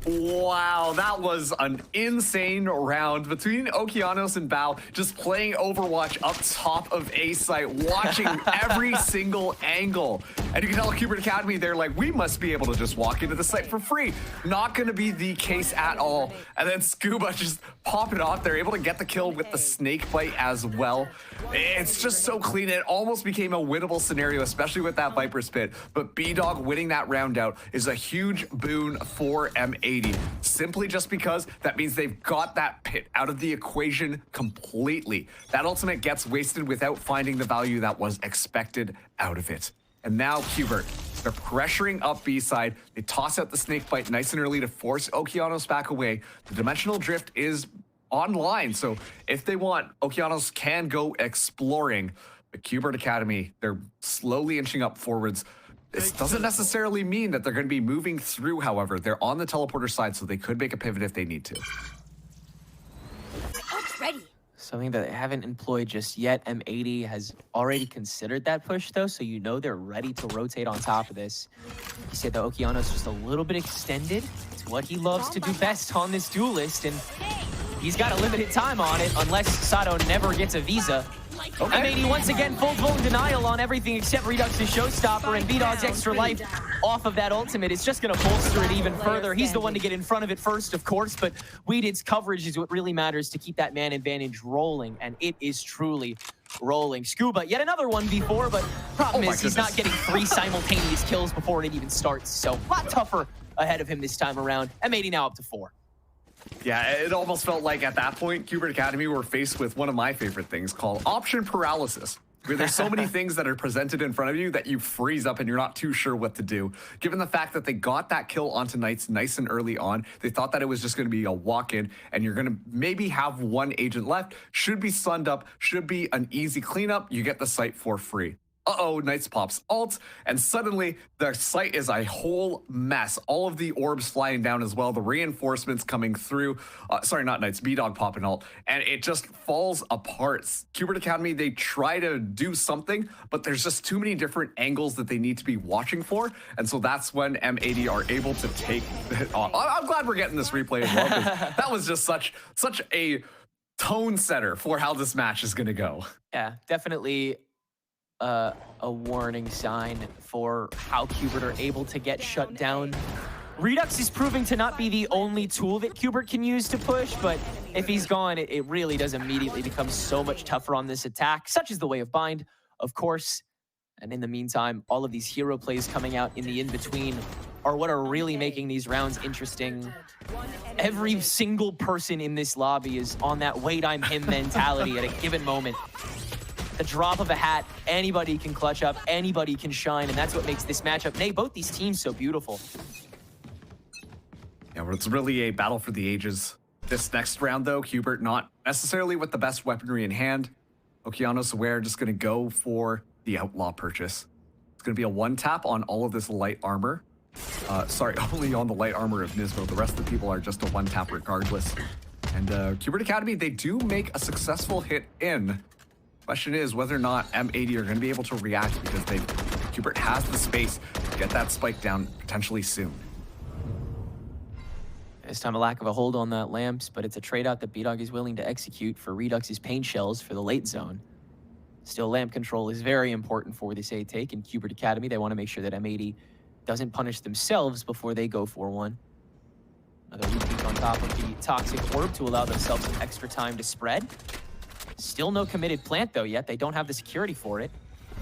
Wow, that was an insane round between Okeanos and Bao, just playing Overwatch up top of A site, watching every single angle. And you can tell Cubert Academy, they're like, we must be able to just walk into the site for free. Not going to be the case at all. And then Scuba just popping off. They're able to get the kill with the snake bite as well. It's just so clean. It almost became a winnable scenario, especially with that Viper's pit. But B-Dog winning that round out is a huge boon for M80. Simply just because that means they've got that pit out of the equation completely. That ultimate gets wasted without finding the value that was expected out of it. And now Cubert, they're pressuring up B side. They toss out the snake bite nice and early to force Okeanos back away. The dimensional drift is online, so if they want, Okeanos can go exploring. But Cubert Academy, they're slowly inching up forwards. This doesn't necessarily mean that they're going to be moving through, however. They're on the teleporter side, so they could make a pivot if they need to. Ready. Something that they haven't employed just yet. M80 has already considered that push, though, so you know they're ready to rotate on top of this. You said the Okeanos just a little bit extended. It's what he loves to do best on this duelist, and he's got a limited time on it, unless Sato never gets a visa. Okay. M80 once again full-blown denial on everything except Redux to showstopper, and B-Dog's extra life off of that ultimate is just going to bolster it even further. He's the one to get in front of it first, of course, but Weeded's coverage is what really matters to keep that man advantage rolling, and it is truly rolling. Scuba, yet another 1v4, but problem is he's not getting 3 simultaneous kills before it even starts, so a lot tougher ahead of him this time around. M80 now up to 4. Yeah, it almost felt like at that point, Cubert Academy were faced with one of my favorite things called option paralysis, where there's so many things that are presented in front of you that you freeze up and you're not too sure what to do. Given the fact that they got that kill onto Knights nice and early on, they thought that it was just going to be a walk-in, and you're going to maybe have one agent left, should be sunned up, should be an easy cleanup, you get the site for free. Uh-oh, Knights pops ult, and suddenly the site is a whole mess. All of the orbs flying down as well, the reinforcements coming through. Sorry, not Knights, B-Dog popping ult, and it just falls apart. Cubert Academy, they try to do something, but there's just too many different angles that they need to be watching for, and so that's when M80 are able to take it off. I'm glad we're getting this replay as well, 'cause that was just such a tone setter for how this match is going to go. Yeah, definitely a warning sign for how Cubert are able to get shut down. Redux is proving to not be the only tool that Cubert can use to push, but if he's gone, it really does immediately become so much tougher on this attack, such as the Way of Bind, of course. And in the meantime, all of these hero plays coming out in the in-between are what are really making these rounds interesting. Every single person in this lobby is on that wait, I'm him mentality at a given moment. The drop of a hat, anybody can clutch up, anybody can shine, and that's what makes this matchup, nay, both these teams so beautiful. Yeah, well, it's really a battle for the ages. This next round, though, Cubert not necessarily with the best weaponry in hand. Okeanos Aware just going to go for the Outlaw purchase. It's going to be a one-tap on all of this light armor. Sorry, only on the light armor of Nismo. The rest of the people are just a one-tap regardless. And Cubert Academy, they do make a successful hit in. Question is whether or not M80 are going to be able to react, because Cubert has the space to get that spike down potentially soon. This time a lack of a hold on that lamps, but it's a trade-out that B-Dog is willing to execute for Redux's pain shells for the late zone. Still, lamp control is very important for this A take, and Cubert Academy, they want to make sure that M80 doesn't punish themselves before they go for one. Another repeat on top of the toxic orb to allow themselves some extra time to spread. Still no committed plant though yet. They don't have the security for it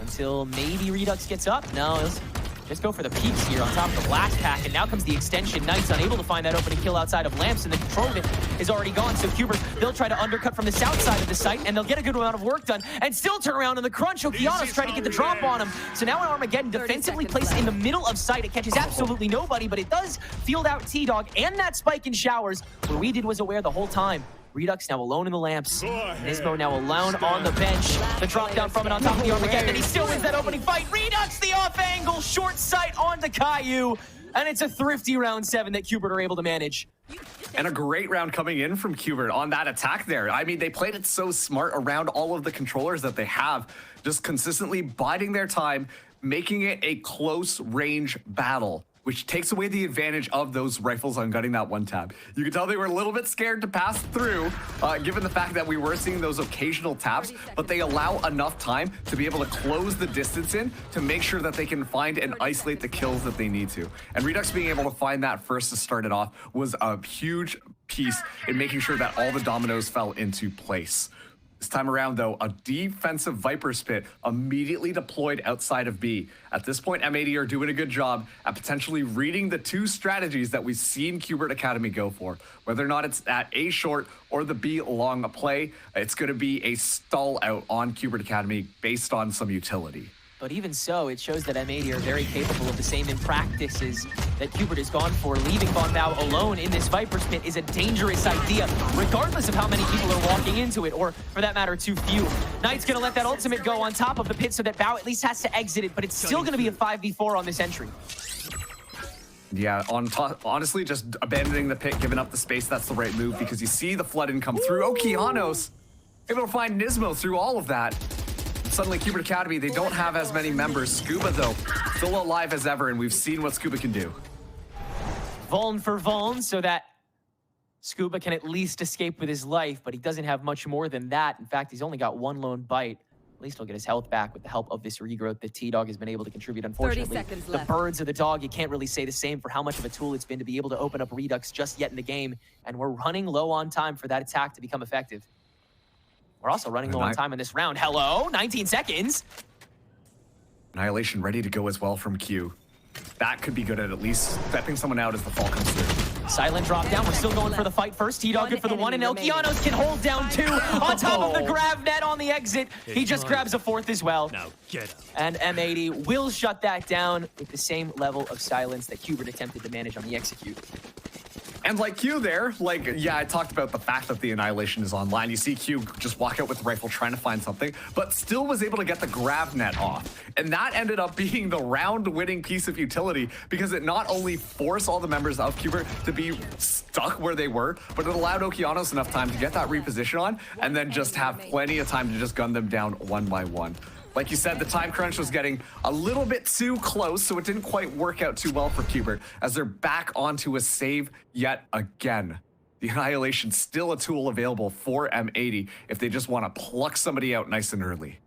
until maybe Redux gets up. No, let's just go for the peaks here on top of the blast pack, and now comes the extension. Knights unable to find that opening kill outside of lamps, and the control of it is already gone. So Cubert, they'll try to undercut from the south side of the site, and they'll get a good amount of work done, and still turn around in the crunch. Okeanos trying to get the drop on him. So now an Armageddon defensively placed in the middle of sight. It catches absolutely nobody, but it does field out T-Dog and that spike in showers, where we did was aware the whole time. Redux now alone in the lamps. Nismo now alone on the bench. The drop down from it on top of the Armageddon, and he still wins that opening fight. Redux the off angle, short sight onto Caillou, and it's a thrifty round 7 that Cubert are able to manage. And a great round coming in from Cubert on that attack there. I mean, they played it so smart around all of the controllers that they have, just consistently biding their time, making it a close range battle, which takes away the advantage of those rifles on gutting that one tab. You can tell they were a little bit scared to pass through, given the fact that we were seeing those occasional taps, but they allow enough time to be able to close the distance in to make sure that they can find and isolate the kills that they need to. And Redux being able to find that first to start it off was a huge piece in making sure that all the dominoes fell into place. This time around, though, a defensive Viper's Pit immediately deployed outside of B. At this point, M80 are doing a good job at potentially reading the two strategies that we've seen Cubert Academy go for. Whether or not it's at A short or the B long play, it's going to be a stall out on Cubert Academy based on some utility. But even so, it shows that M80 are very capable of the same in practices that Cubert has gone for. Leaving Von Bao alone in this Viper's Pit is a dangerous idea, regardless of how many people are walking into it, or for that matter, too few. Knight's gonna let that ultimate go on top of the pit so that Bao at least has to exit it, but it's still gonna be a 5v4 on this entry. Yeah, honestly, just abandoning the pit, giving up the space, that's the right move, because you see the flooding come through. Okeanos able to find Nismo through all of that. Suddenly, Cubert Academy, they don't have as many members. Scuba, though, still alive as ever, and we've seen what Scuba can do. Vuln for Vuln, so that Scuba can at least escape with his life, but he doesn't have much more than that. In fact, he's only got one lone bite. At least he'll get his health back with the help of this regrowth that T-Dog has been able to contribute. Unfortunately, the birds of the dog, you can't really say the same for how much of a tool it's been to be able to open up Redux just yet in the game, and we're running low on time for that attack to become effective. We're also running low on time in this round. Hello, 19 seconds. Annihilation ready to go as well from Q. That could be good at least stepping someone out as the fall comes through. Silent drop down. We're still going for the fight first. T-Dog good for the one, and Okeanos can hold down 2 on top of the grab net on the exit. He just grabs a 4th as well. Now get up. And M80 will shut that down with the same level of silence that Cubert attempted to manage on the execute. And like Q there, like, yeah, I talked about the fact that the Annihilation is online. You see Q just walk out with the rifle trying to find something, but still was able to get the grab net off. And that ended up being the round-winning piece of utility because it not only forced all the members of Cubert to be stuck where they were, but it allowed Okeanos enough time to get that reposition on and then just have plenty of time to just gun them down one by one. Like you said, the time crunch was getting a little bit too close, so it didn't quite work out too well for Cubert as they're back onto a save yet again. The Annihilation still a tool available for M80 if they just want to pluck somebody out nice and early.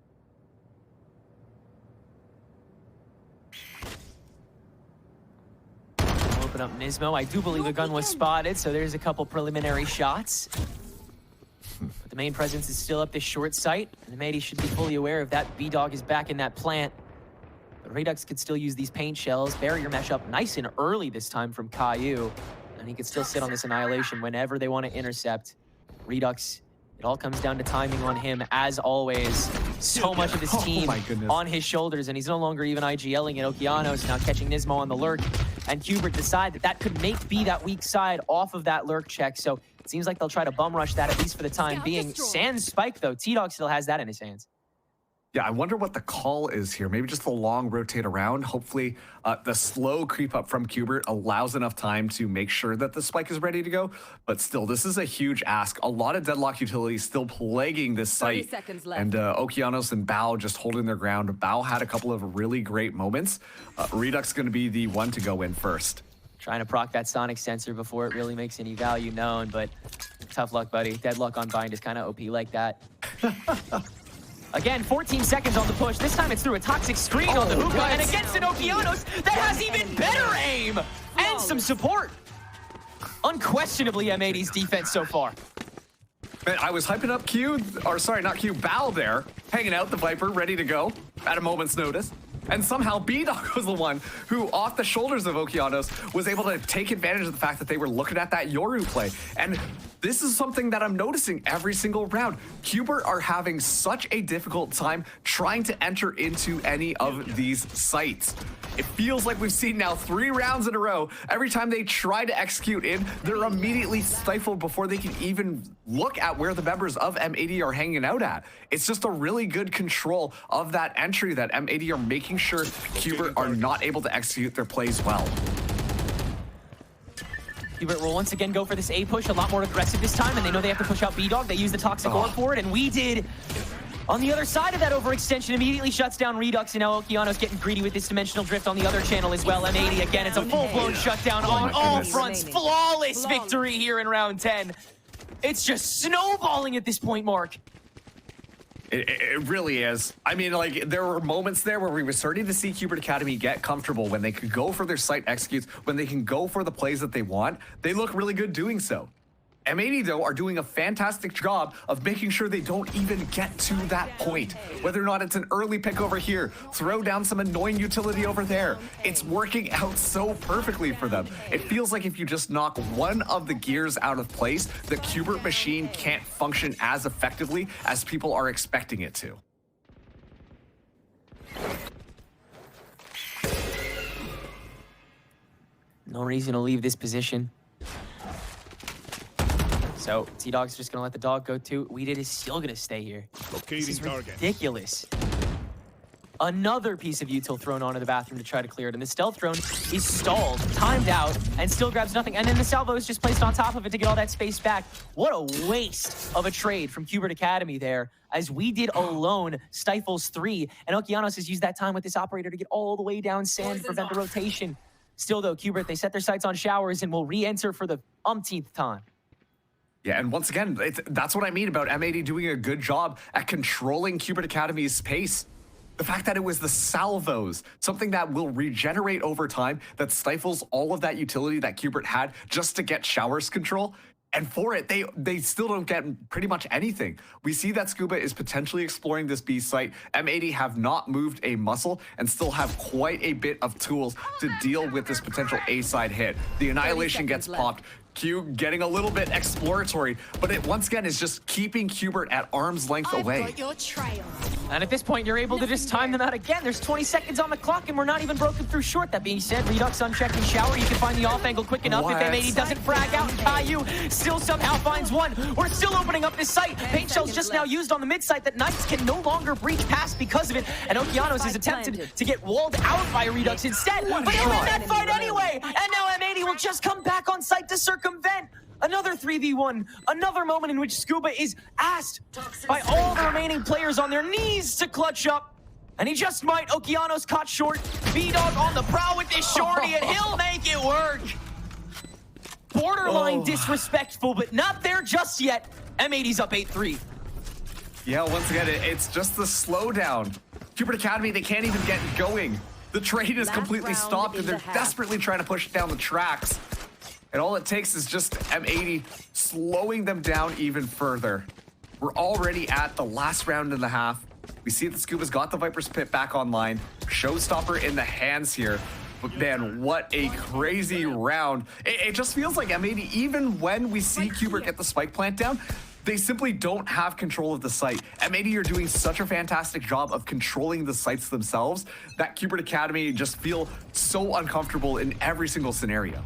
Open up Nismo. I do believe a gun was spotted, so there's a couple preliminary shots. But the main presence is still up this short site, and M80 should be fully aware of that. B-Dog is back in that plant. But Redux could still use these paint shells. Barrier mesh up nice and early this time from Caillou. And he could still sit on this Annihilation whenever they want to intercept. Redux, it all comes down to timing on him, as always. So much of his team on his shoulders, and he's no longer even IGLing at Okeanos, now catching Nismo on the lurk. And Cubert decide that that could make B that weak side off of that lurk check. So it seems like they'll try to bum rush that, at least for the time being. Sans spike, though. T-Dog still has that in his hands. Yeah, I wonder what the call is here. Maybe just a long rotate around. Hopefully, the slow creep up from Cubert allows enough time to make sure that the spike is ready to go. But still, this is a huge ask. A lot of deadlock utility still plaguing this site. And Okeanos and Bao just holding their ground. Bao had a couple of really great moments. Redux going to be the one to go in first. Trying to proc that sonic sensor before it really makes any value known, but tough luck, buddy. Deadlock on bind is kind of OP like that. Again, 14 seconds on the push. This time it's through a toxic screen on the hookah and against an Okeanos that has even better aim and some support. Unquestionably M80's defense so far. Man, I was hyping up Q, or sorry, not Q, Bao there, hanging out the Viper, ready to go at a moment's notice. And somehow B-Dog was the one who, off the shoulders of Okeanos, was able to take advantage of the fact that they were looking at that Yoru play. And this is something that I'm noticing every single round. Cubert are having such a difficult time trying to enter into any of these sites. It feels like we've seen now 3 rounds in a row. Every time they try to execute in, they're immediately stifled before they can even look at where the members of M80 are hanging out at. It's just a really good control of that entry that M80 are making sure Cubert are not able to execute their plays well. Cubert will once again go for this A push, a lot more aggressive this time, and they know they have to push out B-Dog. They use the toxic orb for it, and we did. On the other side of that overextension, immediately shuts down Redux, and now Okeanos getting greedy with this dimensional drift on the other channel as well. M80 again, it's a full-blown shutdown on all fronts. Flawless victory here in round 10. It's just snowballing at this point, Mark. It really is. I mean, like, there were moments there where we were starting to see Cubert Academy get comfortable when they could go for their site executes, when they can go for the plays that they want. They look really good doing so. M80, though, are doing a fantastic job of making sure they don't even get to that point. Whether or not it's an early pick over here, throw down some annoying utility over there. It's working out so perfectly for them. It feels like if you just knock one of the gears out of place, the Cubert machine can't function as effectively as people are expecting it to. No reason to leave this position. So T-Dog's just gonna let the dog go too. Weeded is still gonna stay here. This is ridiculous. Another piece of util thrown onto the bathroom to try to clear it, and the stealth drone is stalled, timed out, and still grabs nothing. And then the salvo is just placed on top of it to get all that space back. What a waste of a trade from Cubert Academy there, as we did alone stifles 3, and Okeanos has used that time with this operator to get all the way down sand to prevent the rotation. Still though, Cubert, they set their sights on showers and will re-enter for the umpteenth time. Yeah, and once again, that's what I mean about M80 doing a good job at controlling Cubert Academy's pace. The fact that it was the salvos, something that will regenerate over time, that stifles all of that utility that Cubert had just to get showers control. And for it, they still don't get pretty much anything. We see that Scuba is potentially exploring this B site. M80 have not moved a muscle and still have quite a bit of tools to deal with this potential A side hit. The Annihilation gets popped. Q getting a little bit exploratory, but it once again is just keeping Cubert at arm's length away. And at this point, you're able to just time them out again. There's 20 seconds on the clock, and we're not even broken through short. That being said, Redux unchecked and Shower. You can find the off angle quick enough if M80 doesn't frag out. And Caillou still somehow finds one. We're still opening up this site. Paint Shell's just now used on the mid site that Knights can no longer breach past because of it. And Okeanos is attempted to get walled out by Redux instead. But he'll win that fight anyway. And now M80 will just come back on site to circumvent. Another 3v1, another moment in which Scuba is asked by all the remaining players on their knees to clutch up. And he just might. Okeanos caught short. B-Dog on the prowl with this shorty, and he'll make it work. Borderline disrespectful, but not there just yet. M80's up 8-3. Yeah, once again, it's just the slowdown. Cubert Academy, they can't even get going. The train is completely stopped, and they're desperately trying to push down the tracks. And all it takes is just M80 slowing them down even further. We're already at the last round and a half. We see that Scuba's got the Viper's Pit back online. Showstopper in the hands here. But man, what a crazy round. It just feels like M80, even when we see Cubert get the spike plant down, they simply don't have control of the site. M80 are doing such a fantastic job of controlling the sites themselves that Cubert Academy just feel so uncomfortable in every single scenario.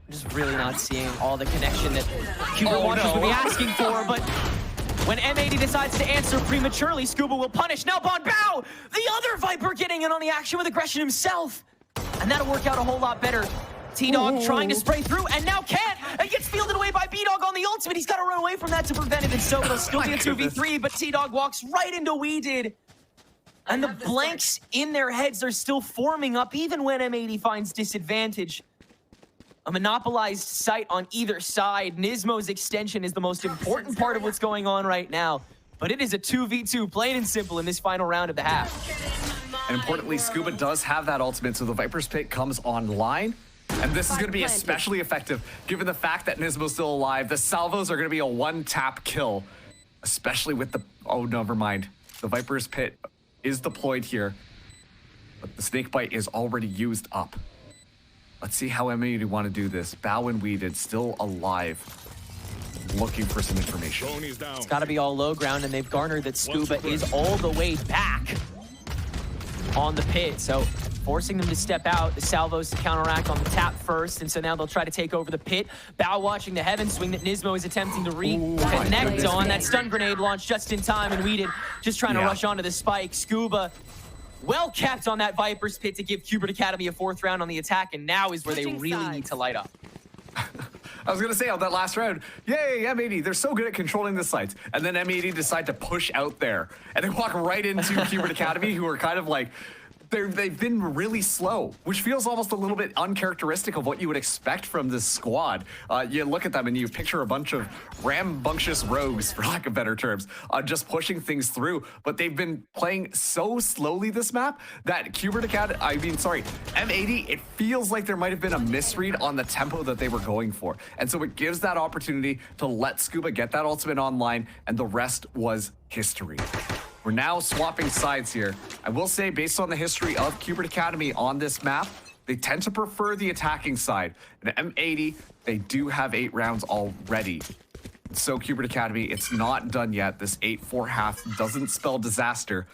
Just really not seeing all the connection that Cubert watchers would be asking for, but when M80 decides to answer prematurely, Scuba will punish. Now Bon Bao, the other Viper, getting in on the action with aggression himself. And that'll work out a whole lot better. T-Dog trying to spray through, and now can't, and gets fielded away by B-Dog on the ultimate. He's got to run away from that to prevent it, and so it'll still be a 2v3, but T-Dog walks right into We Did. And the blanks in their heads are still forming up, even when M80 finds disadvantage. A monopolized site on either side. Nismo's extension is the most important part of what's going on right now. But it is a 2v2, plain and simple, in this final round of the half. And importantly, Scuba does have that ultimate, so the Viper's Pit comes online. And this is going to be especially effective, given the fact that Nismo's still alive. The salvos are going to be a one-tap kill, especially with the... Oh, never mind. The Viper's Pit is deployed here, but the Snakebite is already used up. Let's see how M80 want to do this. Bao and We Did still alive, looking for some information. It's got to be all low ground, and they've garnered that Scuba is all the way back on the pit. So forcing them to step out, the salvos to counteract on the tap first, and so now they'll try to take over the pit. Bao watching the heaven swing that Nismo is attempting to reconnect on. That stun grenade launched just in time, and We Did just trying to rush onto the spike. Scuba well capped on that Viper's Pit to give Cubert Academy a 4th round on the attack, and now is where they really need to light up. I was going to say on that last round, yay, M80, they're so good at controlling the sites. And then M80 decide to push out there. And they walk right into Cubert Academy, who are kind of like, they've been really slow, which feels almost a little bit uncharacteristic of what you would expect from this squad. You look at them and you picture a bunch of rambunctious rogues, for lack of better terms, just pushing things through. But they've been playing so slowly this map that M80, it feels like there might have been a misread on the tempo that they were going for. And so it gives that opportunity to let Scuba get that ultimate online, and the rest was history. We're now swapping sides here. I will say, based on the history of Cubert Academy on this map, they tend to prefer the attacking side. And M80, they do have 8 rounds already. So Cubert Academy, it's not done yet. This 8-4 half doesn't spell disaster,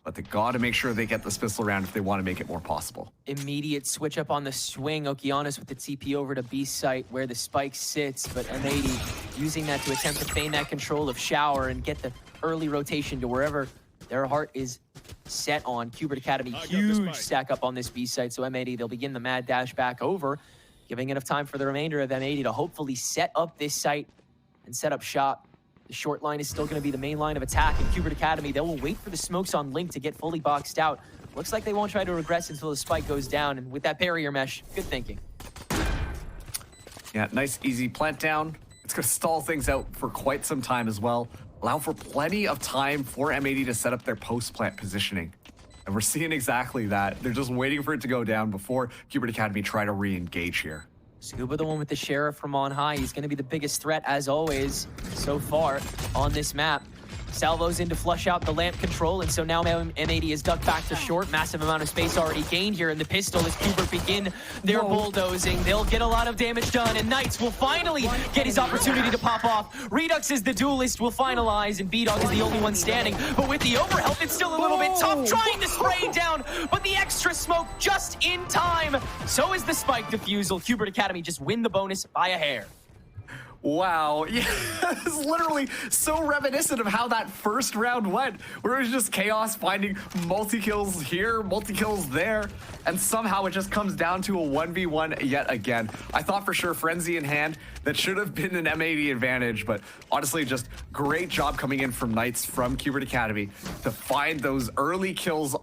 but they gotta make sure they get this pistol round if they want to make it more possible. Immediate switch up on the swing. Okeanos with the TP over to B site where the spike sits, but M80 using that to attempt to feign that control of Shower and get the early rotation to wherever their heart is set on. Cubert Academy, huge stack up on this B site, so M80, they'll begin the mad dash back over, giving enough time for the remainder of M80 to hopefully set up this site and set up shop. The short line is still going to be the main line of attack, and Cubert Academy, they will wait for the smokes on Link to get fully boxed out. Looks like they won't try to regress until the spike goes down, and with that barrier mesh, good thinking. Yeah, nice easy plant down. It's going to stall things out for quite some time as well. Allow for plenty of time for M80 to set up their post-plant positioning. And we're seeing exactly that. They're just waiting for it to go down before Cubert Academy try to re-engage here. Scuba, the one with the Sheriff from on high. He's going to be the biggest threat, as always, so far on this map. Salvo's in to flush out the lamp control, and so now M80 is ducked back to short. Massive amount of space already gained here in the pistol as Cubert begin their bulldozing. They'll get a lot of damage done, and Knights will finally get his opportunity to pop off. Redux is the duelist, will finalize, and B-Dog is the only one standing. But with the overhealth, it's still a little bit tough, trying to spray down, but the extra smoke just in time. So is the spike defusal. Cubert Academy just win the bonus by a hair. Wow, yeah, it's literally so reminiscent of how that first round went, where it was just chaos, finding multi-kills here, multi-kills there, and somehow it just comes down to a 1v1 yet again. I thought for sure Frenzy in hand, that should have been an M80 advantage, but honestly, just great job coming in from Knights, from Cubert Academy, to find those early kills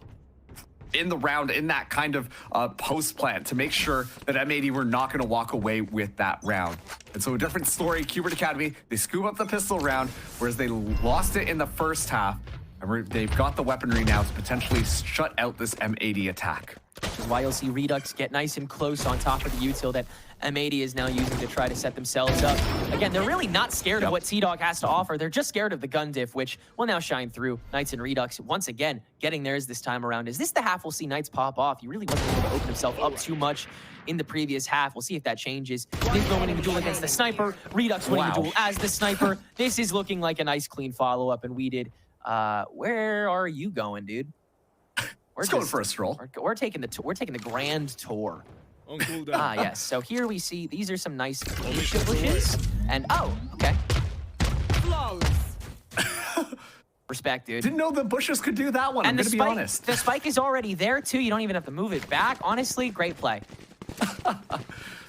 in the round, in that kind of post plant, to make sure that M80 were not going to walk away with that round. And so a different story, Cubert Academy, they scoop up the pistol round, whereas they lost it in the first half. And they've got the weaponry now to potentially shut out this M80 attack. Which is why you'll see Redux get nice and close on top of the util that M80 is now using to try to set themselves up. Again, they're really not scared of what T-Dog has to offer. They're just scared of the gun diff, which will now shine through. Knights and Redux, once again, getting theirs this time around. Is this the half we'll see Knights pop off? He really wasn't able to open himself up too much in the previous half. We'll see if that changes. Disco winning the duel against the sniper. Redux winning the duel as the sniper. This is looking like a nice, clean follow-up, and we did. Where are you going, dude? We're going for a stroll. We're taking the grand tour. Yes. So here we see these are some nice bushes, and oh, okay. Respect, dude. Didn't know the bushes could do that one. And I'm gonna be honest. The spike is already there too. You don't even have to move it back. Honestly, great play.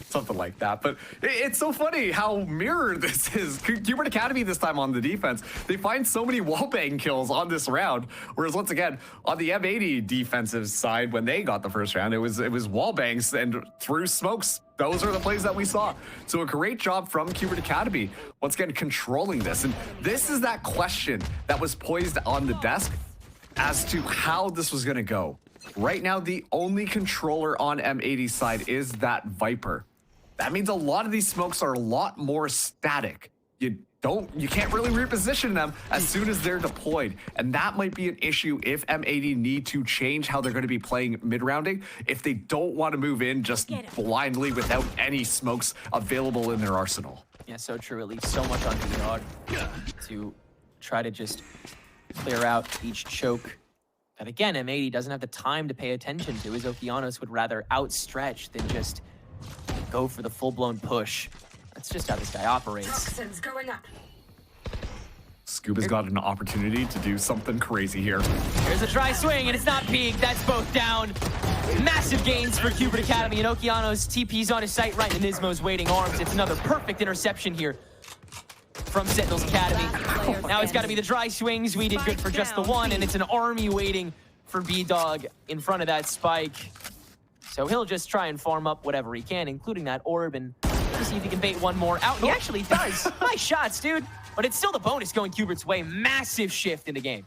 Something like that. But it's so funny how mirrored this is. Cubert Academy this time on the defense, they find so many wallbang kills on this round. Whereas once again, on the M80 defensive side, when they got the first round, it was wallbangs and through smokes. Those are the plays that we saw. So a great job from Cubert Academy, once again, controlling this. And this is that question that was poised on the desk as to how this was gonna go. Right now, the only controller on M80's side is that Viper. That means a lot of these smokes are a lot more static. You can't really reposition them as soon as they're deployed. And that might be an issue if M80 need to change how they're going to be playing mid-rounding, if they don't want to move in just blindly without any smokes available in their arsenal. Yeah, so true. It leaves so much on B-Dog to try to just clear out each choke. That again, M80 doesn't have the time to pay attention to, as Okeanos would rather outstretch than just go for the full-blown push. That's just how this guy operates. Scuba's got an opportunity to do something crazy here. There's a dry swing, and it's not peak. That's both down. Massive gains for Cubert Academy, and Okeanos TP's on his sight right in Nismo's waiting arms. It's another perfect interception here from Sentinels Academy. Now it's got to be the dry swings. We did good for just the one, and it's an army waiting for B-Dog in front of that spike. So he'll just try and farm up whatever he can, including that orb, and see if he can bait one more out. He actually does. Nice shots, dude. But it's still the bonus going Cubert's way. Massive shift in the game.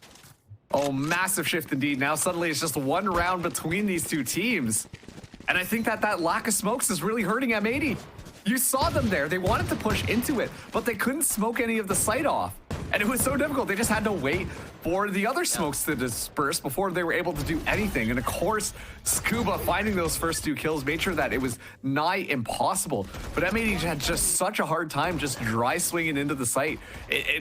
Oh, massive shift indeed. Now suddenly it's just one round between these two teams. And I think that lack of smokes is really hurting M80. You saw them there. They wanted to push into it, but they couldn't smoke any of the site off. And it was so difficult. They just had to wait for the other smokes to disperse before they were able to do anything. And of course, Scuba finding those first two kills made sure that it was nigh impossible. But M80 had just such a hard time just dry swinging into the site.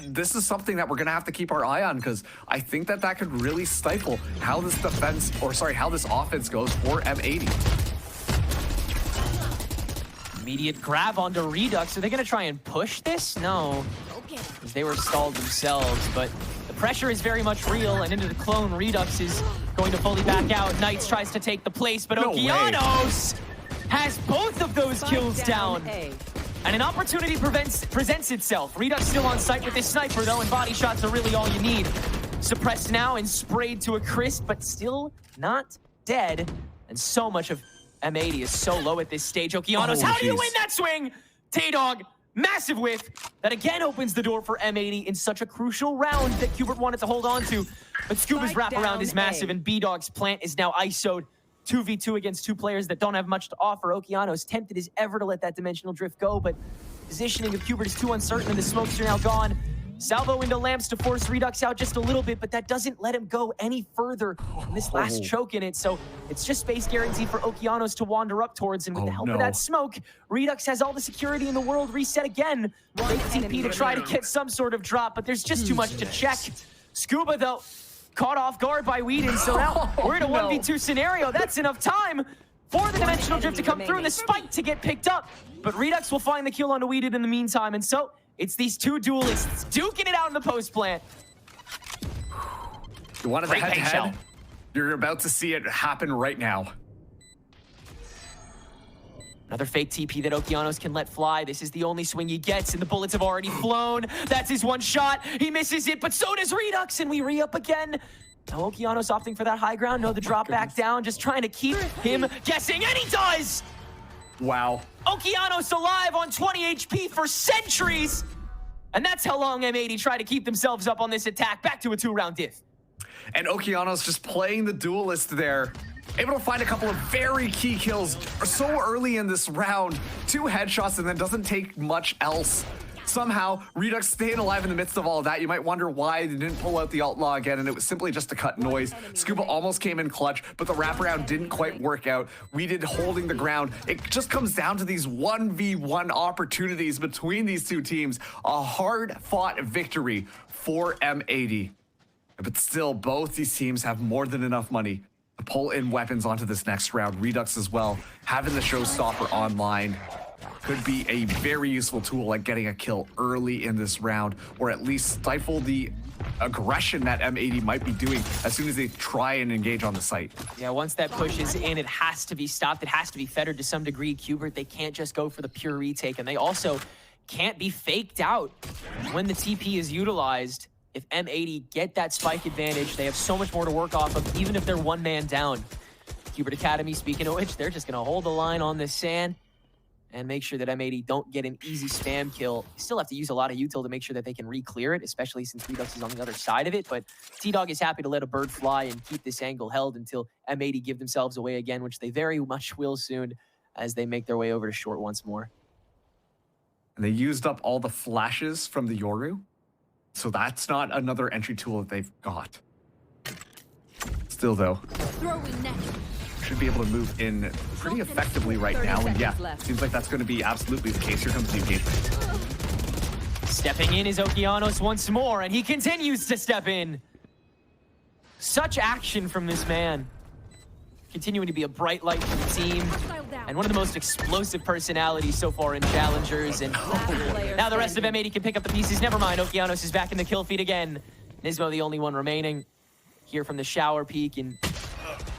This is something that we're going to have to keep our eye on, because I think that could really stifle how this defense, or sorry, how this offense goes for M80. Immediate grab onto Redux. Are they going to try and push this? No. Because they were stalled themselves, but the pressure is very much real, and into the clone, Redux is going to fully back out. Knights tries to take the place, but Okeanos has both of those kills down. And an opportunity presents itself. Redux still on site with this sniper, though, and body shots are really all you need. Suppressed now and sprayed to a crisp, but still not dead. And so much of M80 is so low at this stage. Okeanos, how do you win that swing? T-Dog, massive whiff. That again opens the door for M80 in such a crucial round that Cubert wanted to hold on to. But Scuba's wraparound is massive, and B-Dog's plant is now ISO'd. 2v2 against two players that don't have much to offer. Okeanos tempted as ever to let that dimensional drift go, but positioning of Cubert is too uncertain, and the smokes are now gone. Salvo into lamps to force Redux out just a little bit, but that doesn't let him go any further in this last choke in it. So it's just space guaranteed for Okeanos to wander up towards, and with the help of that smoke, Redux has all the security in the world reset again. Fake TP to try to get some sort of drop, but there's just too much to check. Scuba, though, caught off guard by Whedon, so now we're in a 1v2 scenario. That's enough time for the Dimensional Drift to come through and the spike to get picked up. But Redux will find the kill onto Whedon in the meantime, and so it's these two duelists duking it out in the post plant. You wanted the head-to-head? You're about to see it happen right now. Another fake TP that Okeanos can let fly. This is the only swing he gets, and the bullets have already flown. That's his one shot. He misses it, but so does Redux, and we re-up again. Now Okeanos opting for that high ground. No, the drop back down, just trying to keep him guessing, and he does! Wow. Okeanos alive on 20 HP for centuries! And that's how long M80 try to keep themselves up on this attack. Back to a 2-round diff. And Okeanos just playing the duelist there. Able to find a couple of very key kills so early in this round. 2 headshots and then doesn't take much else. Somehow, Redux staying alive in the midst of all of that. You might wonder why they didn't pull out the Outlaw again, and it was simply just to cut noise. Scuba almost came in clutch, but the wraparound didn't quite work out. We did holding the ground. It just comes down to these 1v1 opportunities between these two teams. A hard-fought victory for M80. But still, both these teams have more than enough money to pull in weapons onto this next round. Redux as well, having the showstopper online could be a very useful tool, like getting a kill early in this round, or at least stifle the aggression that M80 might be doing as soon as they try and engage on the site. Yeah, once that push is in, it has to be stopped. It has to be fettered to some degree. Cubert, they can't just go for the pure retake, and they also can't be faked out when the TP is utilized. If M80 get that spike advantage, they have so much more to work off of, even if they're one man down. Cubert Academy, speaking of which, they're just going to hold the line on this sand and make sure that M80 don't get an easy spam kill. You still have to use a lot of util to make sure that they can re-clear it, especially since Redux is on the other side of it. But T-Dog is happy to let a bird fly and keep this angle held until M80 give themselves away again, which they very much will soon as they make their way over to short once more. And they used up all the flashes from the Yoru, so that's not another entry tool that they've got. Still, though, should be able to move in pretty effectively right now. And yeah, seems like that's going to be absolutely the case. Here comes the engagement. Stepping in is Okeanos once more, and he continues to step in. Such action from this man. Continuing to be a bright light for the team, and one of the most explosive personalities so far in Challengers. And now the rest of M80 can pick up the pieces. Never mind, Okeanos is back in the kill feed again. Nismo the only one remaining here from the shower peak, and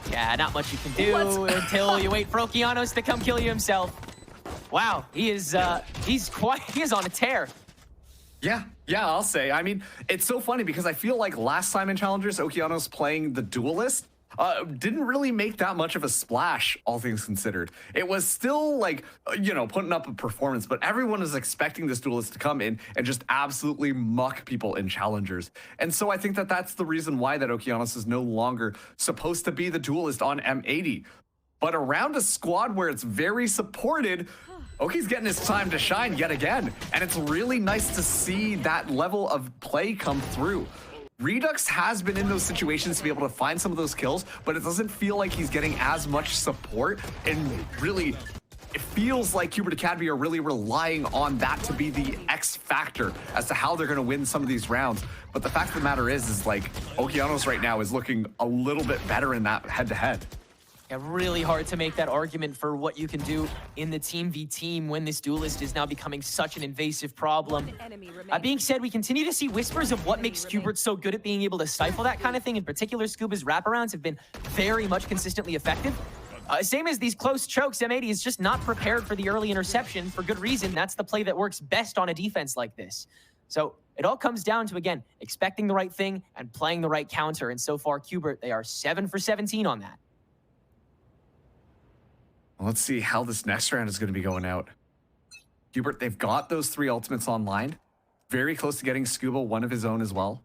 yeah, not much you can do until you wait for Okeanos to come kill you himself. Wow, he is he is on a tear. Yeah, I'll say. I mean, it's so funny because I feel like last time in Challengers, Okeanos playing the duelist didn't really make that much of a splash, all things considered. It was still like, you know, putting up a performance, but everyone is expecting this duelist to come in and just absolutely muck people in Challengers. And so I think that that's the reason why that Okeanos is no longer supposed to be the duelist on M80. But around a squad where it's very supported, Oki's getting his time to shine yet again. And it's really nice to see that level of play come through. Redux has been in those situations to be able to find some of those kills, but it doesn't feel like he's getting as much support. And really, it feels like Cubert Academy are really relying on that to be the X factor as to how they're going to win some of these rounds. But the fact of the matter is like Okeanos right now is looking a little bit better in that head-to-head. Yeah, really hard to make that argument for what you can do in the team v team when this duelist is now becoming such an invasive problem. Being said, we continue to see whispers of what makes Cubert so good at being able to stifle that kind of thing. In particular, Scuba's wraparounds have been very much consistently effective. Same as these close chokes, M80 is just not prepared for the early interception for good reason. That's the play that works best on a defense like this. So it all comes down to, again, expecting the right thing and playing the right counter. And so far, Cubert, they are 7 for 17 on that. Let's see how this next round is going to be going out. Cubert, they've got those 3 ultimates online. Very close to getting Scuba one of his own as well.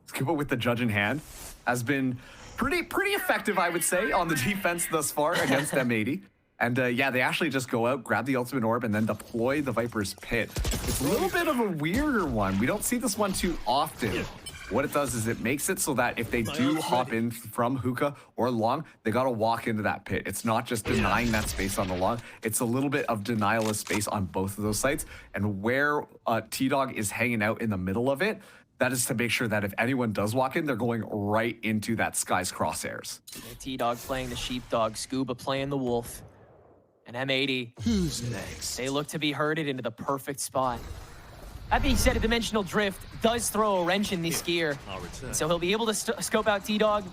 Scuba with the judge in hand has been pretty effective, I would say, on the defense thus far against M80. And yeah, they actually just go out, grab the ultimate orb, and then deploy the Viper's Pit. It's a little bit of a weirder one. We don't see this one too often. What it does is it makes it so that if they do hop in from hookah or long, they got to walk into that pit. It's not just denying that space on the long. It's a little bit of denial of space on both of those sites. And where T-Dog is hanging out in the middle of it, that is to make sure that if anyone does walk in, they're going right into that Sky's crosshairs. T-Dog playing the sheepdog, Scuba playing the wolf, and M80. Who's next? They look to be herded into the perfect spot. That being said, a dimensional drift does throw a wrench in this gear. So he'll be able to scope out T-Dog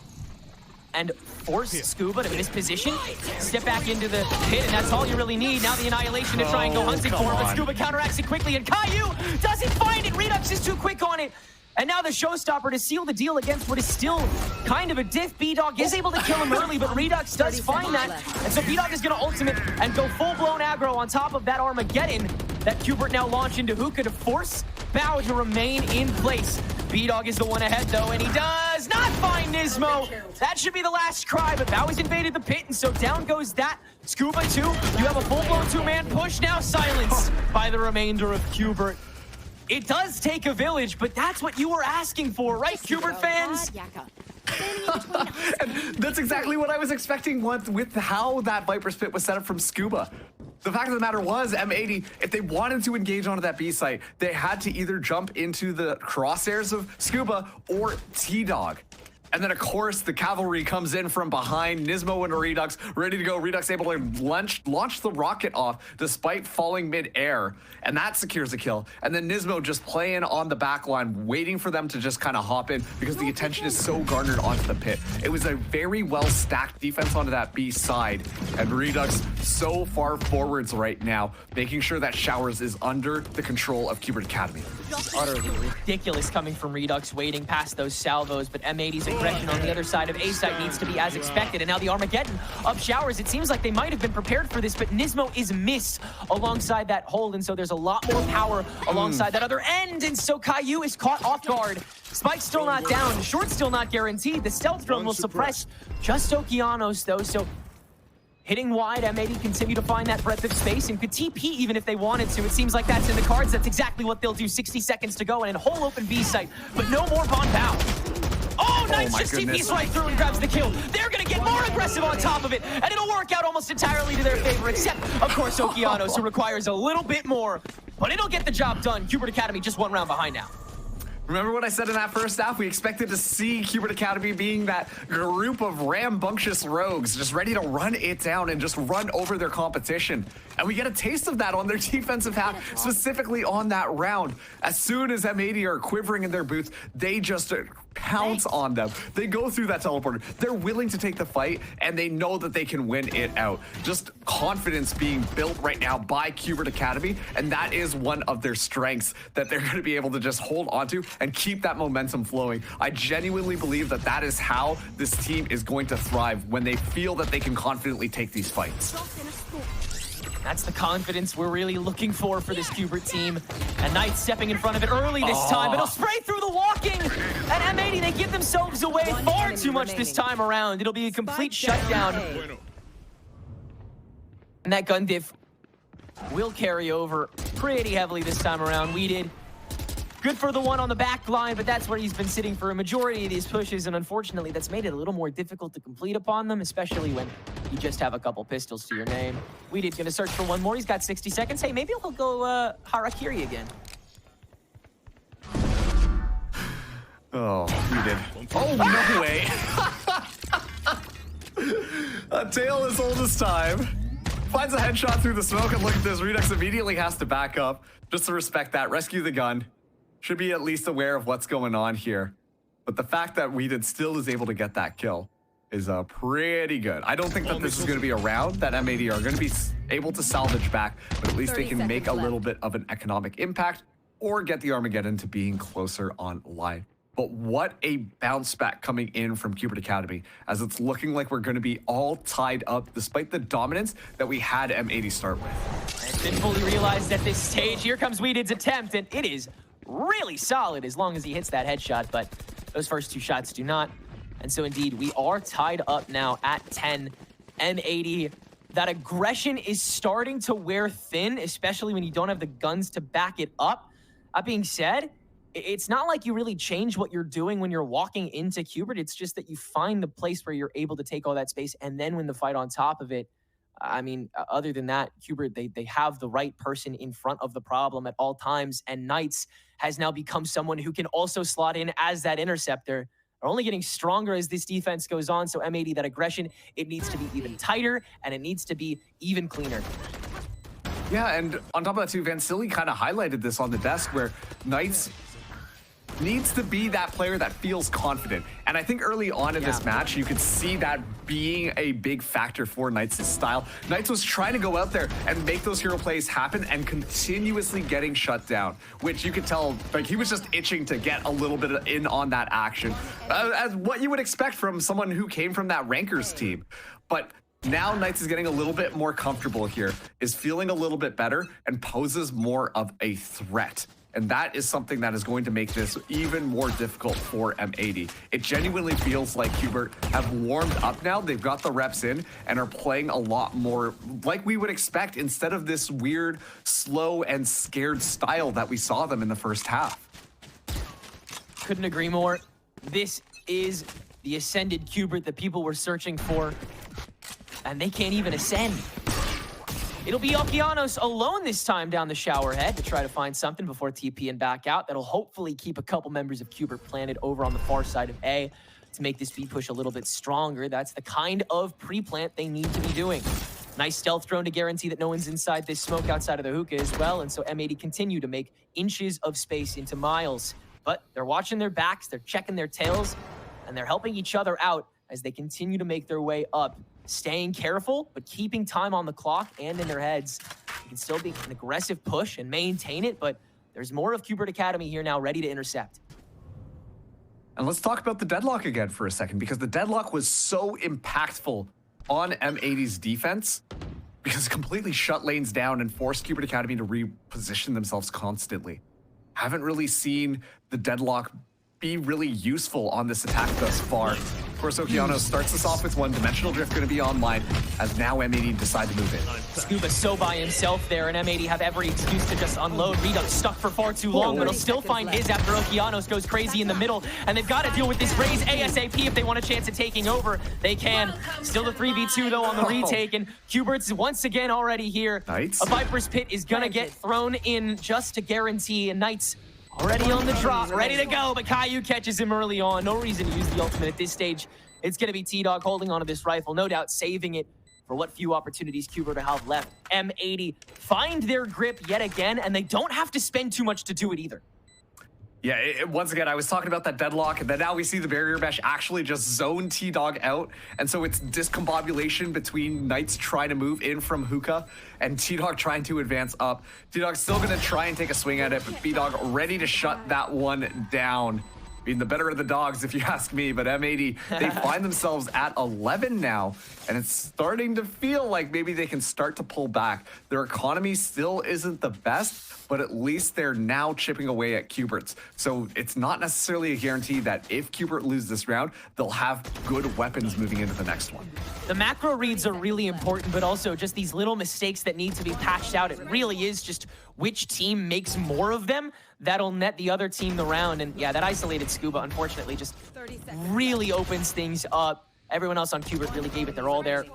and force Scuba to miss position, step back into the pit, and that's all you really need. Now the Annihilation to try and go hunting for him, but Scuba counteracts it quickly, and Caillou doesn't find it. Redux is too quick on it. And now the showstopper to seal the deal against what is still kind of a diff. B-Dog is able to kill him early, but Redux does find that. And so B-Dog is going to ultimate and go full-blown aggro on top of that Armageddon that Cubert now launched into hookah to force Bao to remain in place. B-Dog is the one ahead, though, and he does not find Nismo. That should be the last cry, but Bao has invaded the pit, and so down goes that. Scuba, too. You have a full-blown two-man push now, silenced by the remainder of Cubert. It does take a village, but that's what you were asking for, right, Cubert fans? And that's exactly what I was expecting with how that Viper's Pit was set up from Scuba. The fact of the matter was, M80, if they wanted to engage onto that B site, they had to either jump into the crosshairs of Scuba or T-Dog. And then, of course, the cavalry comes in from behind. Nismo and Redux ready to go. Redux able to launch the rocket off despite falling mid-air. And that secures a kill. And then Nismo just playing on the back line, waiting for them to just kind of hop in because the attention is so garnered onto the pit. It was a very well-stacked defense onto that B side. And Redux so far forwards right now, making sure that Showers is under the control of Cubert Academy. Utterly ridiculous coming from Redux, waiting past those salvos, but M80's aggression on the other side of A site needs to be as expected. And now the Armageddon of Showers, it seems like they might have been prepared for this, but Nismo is missed alongside that hold, and so there's a lot more power alongside that other end, and so Caillou is caught off guard. Spike's still not down, Short's still not guaranteed. The stealth drone will suppress just Okeanos, though, so hitting wide, M80 continue to find that breadth of space and could TP even if they wanted to. It seems like that's in the cards. That's exactly what they'll do. 60 seconds to go and a whole open B site, but no more Von Bao. Oh, Knights just TPs right through and grabs the kill. They're going to get more aggressive on top of it, and it'll work out almost entirely to their favor, except, of course, Okeanos, who requires a little bit more, but it'll get the job done. Cubert Academy just one round behind now. Remember what I said in that first half? We expected to see Cubert Academy being that group of rambunctious rogues just ready to run it down and just run over their competition. And we get a taste of that on their defensive half, specifically on that round. As soon as M80 are quivering in their boots, they just pounce on them. They go through that teleporter. They're willing to take the fight, and they know that they can win it out. Just confidence being built right now by Cubert Academy, and that is one of their strengths that they're going to be able to just hold onto and keep that momentum flowing. I genuinely believe that that is how this team is going to thrive when they feel that they can confidently take these fights. That's the confidence we're really looking for this Cubert team. And Knight stepping in front of it early this time, but he'll spray through the walking. And M80, they give themselves away far too much this time around. It'll be a complete shutdown. And that gun diff will carry over pretty heavily this time around. We did. Good for the one on the back line, but that's where he's been sitting for a majority of these pushes, and unfortunately, that's made it a little more difficult to complete upon them, especially when you just have a couple pistols to your name. Weedid's gonna search for one more. He's got 60 seconds. Hey, maybe he'll go Harakiri again. Oh, he did. Oh, no way. A tale as old as time. Finds a headshot through the smoke, and look at this. Redux immediately has to back up just to respect that. Rescue the gun. Should be at least aware of what's going on here. But the fact that Weedid still is able to get that kill is pretty good. I don't think that this is going to be a round that M80 are going to be able to salvage back, but at least they can make a little bit of an economic impact or get the Armageddon to being closer online. But what a bounce back coming in from Cubert Academy, as it's looking like we're going to be all tied up despite the dominance that we had M80 start with. It's been fully realized at this stage. Here comes Weedid's attempt, and it is really solid as long as he hits that headshot, but those first two shots do not. And so indeed, we are tied up now at 10. M80 that aggression is starting to wear thin, especially when you don't have the guns to back it up. That being said, it's not like you really change what you're doing when you're walking into Cubert. It's just that you find the place where you're able to take all that space and then win the fight on top of it. I mean, other than that, Cubert, they have the right person in front of the problem at all times, and Knights has now become someone who can also slot in as that interceptor. They're only getting stronger as this defense goes on, so M80, that aggression, it needs to be even tighter, and it needs to be even cleaner. Yeah, and on top of that too, Vansili kind of highlighted this on the desk where Knights needs to be that player that feels confident. And I think early on in this match, you could see that being a big factor for Knights' style. Knights was trying to go out there and make those hero plays happen and continuously getting shut down, which you could tell, like, he was just itching to get a little bit in on that action, as what you would expect from someone who came from that Rankers team. But now Knights is getting a little bit more comfortable here, is feeling a little bit better, and poses more of a threat. And that is something that is going to make this even more difficult for M80. It genuinely feels like Cubert have warmed up now. They've got the reps in and are playing a lot more like we would expect instead of this weird, slow, and scared style that we saw them in the first half. Couldn't agree more. This is the ascended Cubert that people were searching for, and they can't even ascend. It'll be Okeanos alone this time down the shower head to try to find something before TP and back out. That'll hopefully keep a couple members of Cubert planted over on the far side of A to make this B push a little bit stronger. That's the kind of pre-plant they need to be doing. Nice stealth drone to guarantee that no one's inside this smoke outside of the hookah as well. And so M80 continue to make inches of space into miles. But they're watching their backs, they're checking their tails, and they're helping each other out as they continue to make their way up. Staying careful, but keeping time on the clock and in their heads. It can still be an aggressive push and maintain it, but there's more of Cubert Academy here now ready to intercept. And let's talk about the deadlock again for a second, because the deadlock was so impactful on M80's defense because it completely shut lanes down and forced Cubert Academy to reposition themselves constantly. Haven't really seen the deadlock be really useful on this attack thus far. Of course, Okeanos starts us off with one dimensional drift going to be online as now M80 decide to move in. Scuba so by himself there, and M80 have every excuse to just unload. Redux stuck for far too long, but he'll still find his after Okeanos goes crazy in the middle, and they've got to deal with this raise ASAP if they want a chance at taking over. They can. Still the 3v2 though on the retake, and Cubert's once again already here. Knights. A Viper's Pit is gonna get thrown in just to guarantee, and Knights already on the drop, ready to go, but Caillou catches him early on. No reason to use the ultimate at this stage. It's going to be T-Dog holding onto this rifle, no doubt saving it for what few opportunities Cubert have left. M80 find their grip yet again, and they don't have to spend too much to do it either. Yeah, once again, I was talking about that deadlock, and then now we see the barrier mesh actually just zone T-Dog out. And so it's discombobulation between Knights trying to move in from hookah and T-Dog trying to advance up. T-Dog's still going to try and take a swing at it, but B-Dog ready to shut that one down. Being the better of the dogs, if you ask me, but M80, they find themselves at 11 now, and it's starting to feel like maybe they can start to pull back. Their economy still isn't the best, but at least they're now chipping away at Cubert's. So it's not necessarily a guarantee that if Cubert loses this round, they'll have good weapons moving into the next one. The macro reads are really important, but also just these little mistakes that need to be patched out. It really is just which team makes more of them that'll net the other team the round. And yeah, that isolated Scuba, unfortunately, just really opens things up. Everyone else on Cubert really gave it their all there.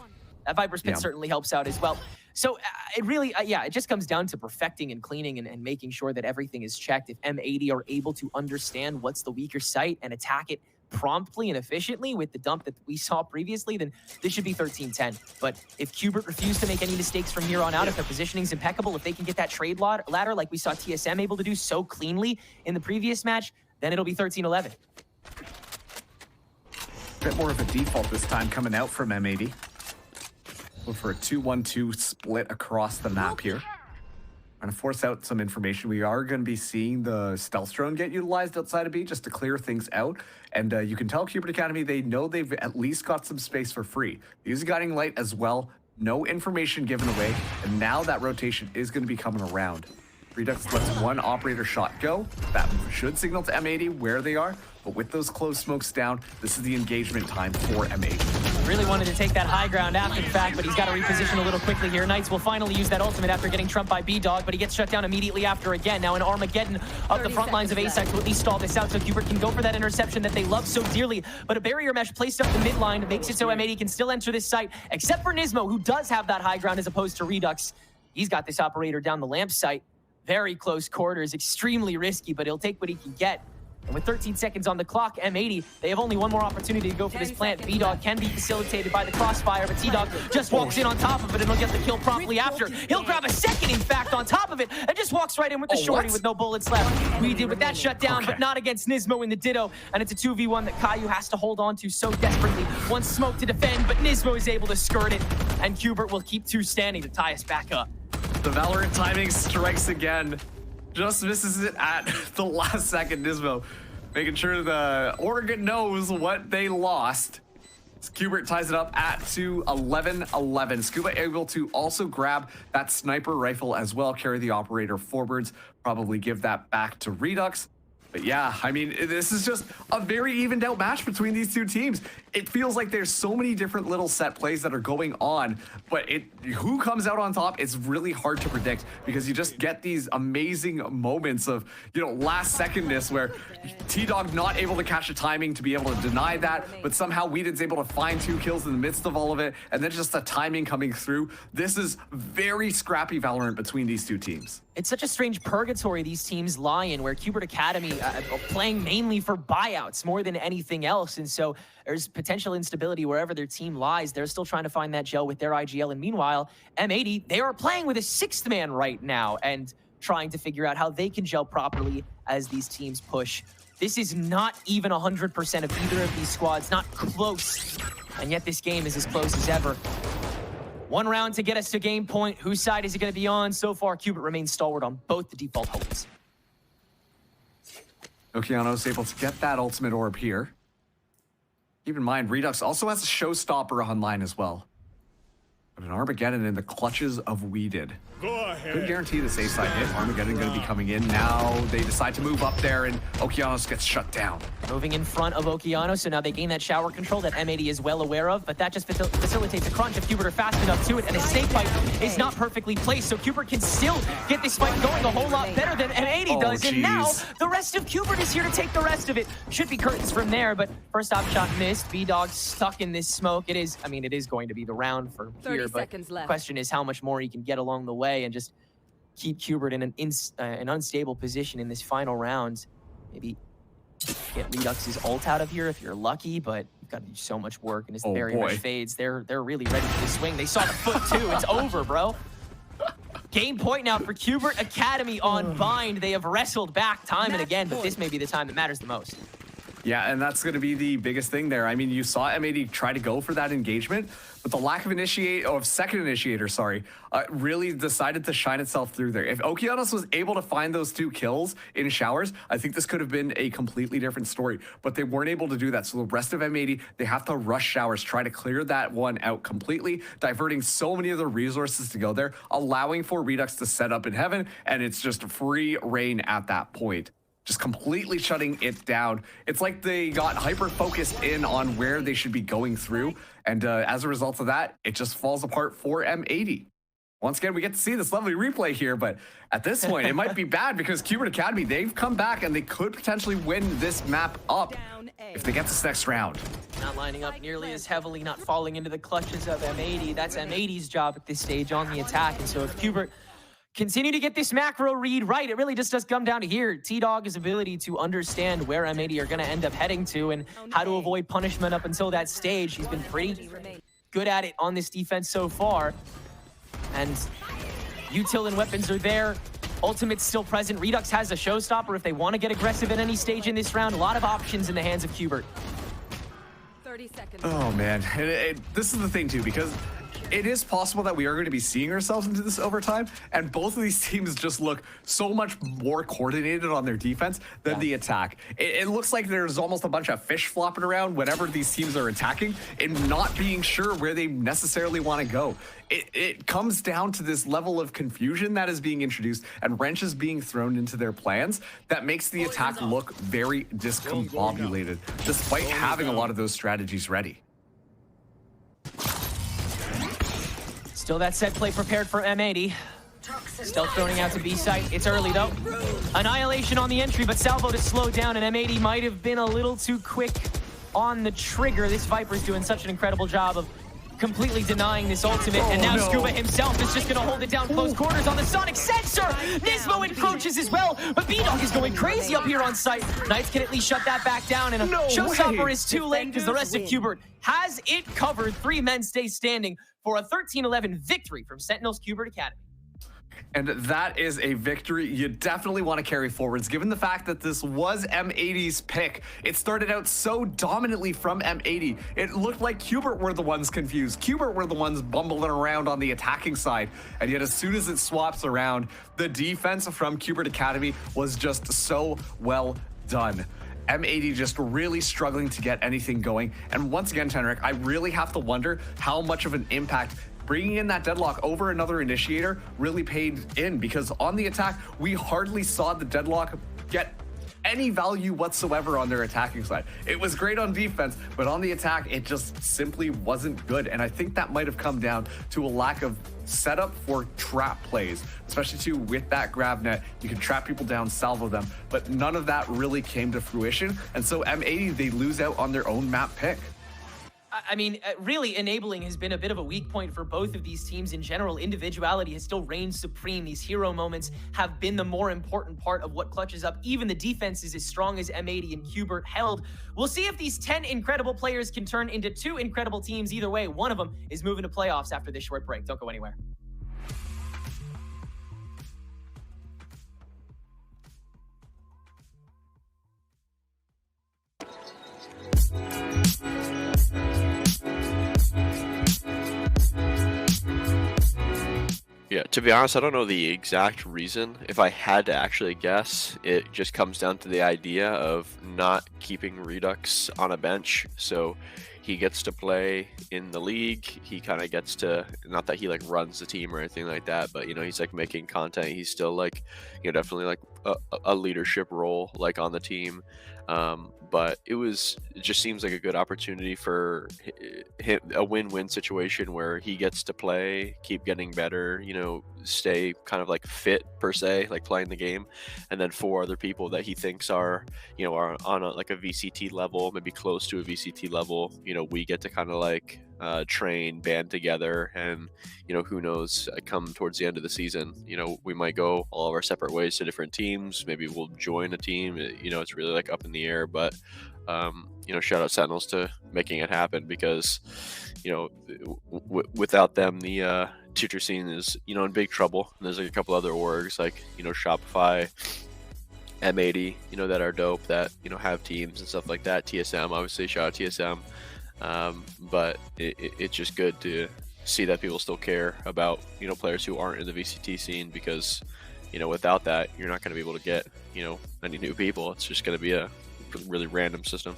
That Viper's Pit certainly helps out as well. So it really, yeah, it just comes down to perfecting and cleaning and making sure that everything is checked. If M80 are able to understand what's the weaker site and attack it promptly and efficiently with the dump that we saw previously, then this should be 13-10. But if Cubert refuse to make any mistakes from here on out, if their positioning's impeccable, if they can get that trade ladder like we saw TSM able to do so cleanly in the previous match, then it'll be 13-11. A bit more of a default this time coming out from M80. Look for a 2-1-2 split across the map here. I'm going to force out some information. We are going to be seeing the stealth drone get utilized outside of B just to clear things out. And you can tell Cubert Academy, they know they've at least got some space for free. They use a guiding light as well. No information given away. And now that rotation is going to be coming around. Redux lets one operator shot go. That should signal to M80 where they are. But with those close smokes down, this is the engagement time for M80. Really wanted to take that high ground after the fact, but he's got to reposition a little quickly here. Knights will finally use that ultimate after getting trumped by B-Dog, but he gets shut down immediately after again. Now an Armageddon of the front lines of ASEC to at least stall this out, so Cubert can go for that interception that they love so dearly. But a barrier mesh placed up the mid line makes it so M80 can still enter this site, except for Nismo, who does have that high ground as opposed to Redux. He's got this operator down the lamp site. Very close quarters, extremely risky, but he'll take what he can get. And with 13 seconds on the clock, M80, they have only one more opportunity to go for this plant. B-Dog can be facilitated by the crossfire, but T-Dog just walks in on top of it and he'll get the kill promptly after. He'll grab a second, in fact, on top of it, and just walks right in with the shorty with no bullets left. We did with that shutdown, but not against Nismo in the Ditto, and it's a 2v1 that Caillou has to hold on to so desperately. One smoke to defend, but Nismo is able to skirt it, and Cubert will keep two standing to tie us back up. The Valorant timing strikes again. Just misses it at the last second. Nismo making sure the Oregon knows what they lost. Cubert ties it up at 11-11. Scuba able to also grab that sniper rifle as well, carry the operator forwards, probably give that back to Redux. But yeah, I mean, this is just a very evened out match between these two teams. It feels like there's so many different little set plays that are going on, but who comes out on top, it's really hard to predict because you just get these amazing moments of, last secondness where T-Dog not able to catch the timing to be able to deny that, but somehow Whedon's able to find 2 kills in the midst of all of it, and then just the timing coming through. This is very scrappy Valorant between these two teams. It's such a strange purgatory these teams lie in, where Cubert Academy playing mainly for buyouts more than anything else, and so there's potential instability wherever their team lies. They're still trying to find that gel with their IGL, and meanwhile, M80, they are playing with a 6th man right now and trying to figure out how they can gel properly as these teams push. This is not even 100% of either of these squads, not close, and yet this game is as close as ever. One round to get us to game point. Whose side is it going to be on? So far, Cubert remains stalwart on both the default holds. Okeanos able to get that ultimate orb here. Keep in mind, Redux also has a showstopper online as well. But an Armageddon in the clutches of Weeded. Could guarantee the safe side hit. Armageddon going to be coming in. Now they decide to move up there, and Okeanos gets shut down. Moving in front of Okeanos, so now they gain that shower control that M80 is well aware of, but that just facilitates a crunch if Cubert are fast enough to it, and the snake bite is not perfectly placed, so Cubert can still get this fight going a whole lot better than M80 does, and now the rest of Cubert is here to take the rest of it. Should be curtains from there, but first op shot missed. B-Dog stuck in this smoke. It is going to be the round for here, but the question is how much more he can get along the way and just keep Cubert in an unstable position in this final round. Maybe get Redux's ult out of here if you're lucky, but you've got to do so much work, and as the barrier mesh fades, they're really ready for the swing. They saw the foot too. It's over, bro. Game point now for Cubert Academy on Bind. They have wrestled back time and again, but this may be the time that matters the most. Yeah, and that's going to be the biggest thing there. I mean, you saw M80 try to go for that engagement, but the lack of second initiator, really decided to shine itself through there. If Okeanos was able to find those 2 kills in showers, I think this could have been a completely different story, but they weren't able to do that. So the rest of M80, they have to rush showers, try to clear that one out completely, diverting so many of the resources to go there, allowing for Redux to set up in heaven, and it's just free reign at that point. Just completely shutting it down. It's like they got hyper-focused in on where they should be going through, and as a result of that, it just falls apart for M80. Once again, we get to see this lovely replay here, but at this point, it might be bad because Cubert Academy, they've come back and they could potentially win this map up if they get this next round. Not lining up nearly as heavily, not falling into the clutches of M80. That's M80's job at this stage on the attack, and so if Cubert continue to get this macro read right, it really just does come down to here. T-Dog's ability to understand where M80 are going to end up heading to and how to avoid punishment up until that stage. He's been pretty good at it on this defense so far. And util and weapons are there. Ultimate's still present. Redux has a showstopper if they want to get aggressive at any stage in this round. A lot of options in the hands of Cubert. 30 seconds. Oh, man. This is the thing, too, because it is possible that we are going to be seeing ourselves into this overtime, and both of these teams just look so much more coordinated on their defense than the attack. It looks like there's almost a bunch of fish flopping around whenever these teams are attacking and not being sure where they necessarily want to go. It comes down to this level of confusion that is being introduced and wrenches being thrown into their plans that makes the attack look very discombobulated, despite having a lot of those strategies ready. Still that set play prepared for M80. Stealth droning out to B site. It's early though. Annihilation on the entry, but Salvo to slow down, and M80 might have been a little too quick on the trigger. This Viper's doing such an incredible job of completely denying this ultimate, and now Scuba himself is just gonna hold it down close quarters on the Sonic sensor. Nismo encroaches as well, but B-Dog is going crazy up here on site. Knights can at least shut that back down, and a showstopper is too late because the rest of Cubert has it covered. 3 men stay standing for a 13-11 victory from Sentinel's Cubert Academy. And that is a victory you definitely want to carry forwards, given the fact that this was M80's pick. It started out so dominantly from M80. It looked like Cubert were the ones confused. Cubert were the ones bumbling around on the attacking side. And yet as soon as it swaps around, the defense from Cubert Academy was just so well done. M80 just really struggling to get anything going. And once again, Teneric, I really have to wonder how much of an impact bringing in that deadlock over another initiator really paid in, because on the attack, we hardly saw the deadlock get any value whatsoever on their attacking side. It was great on defense, but on the attack, it just simply wasn't good. And I think that might have come down to a lack of setup for trap plays, especially too with that grab net. You can trap people down, salvo them, but none of that really came to fruition. And so M80, they lose out on their own map pick. I mean, really, enabling has been a bit of a weak point for both of these teams in general. Individuality has still reigned supreme. These hero moments have been the more important part of what clutches up. Even the defense is as strong as M80 and Cubert held. We'll see if these 10 incredible players can turn into 2 incredible teams. Either way, one of them is moving to playoffs after this short break. Don't go anywhere. Yeah, to be honest, I don't know the exact reason. If I had to actually guess, it just comes down to the idea of not keeping Redux on a bench. So he gets to play in the league. He kind of gets to, not that he like runs the team or anything like that, but you know, he's like making content. He's still like, you know, definitely like a leadership role like on the team. But it just seems like a good opportunity for him, a win-win situation where he gets to play, keep getting better, you know, stay kind of like fit per se, like playing the game, and then 4 other people that he thinks are, you know, are on like a VCT level, maybe close to a VCT level, you know, we get to kind of like train, band together, and you know, who knows, come towards the end of the season, you know, we might go all of our separate ways to different teams. Maybe we'll join a team. You know, it's really like up in the air, but you know, shout out Sentinels to making it happen, because you know, without them, the teacher scene is, you know, in big trouble. And there's like a couple other orgs like, you know, Shopify, M80, you know, that are dope, that, you know, have teams and stuff like that. TSM, obviously, shout out TSM. But it's just good to see that people still care about, you know, players who aren't in the VCT scene, because, you know, without that, you're not going to be able to get, you know, any new people. It's just going to be a really random system.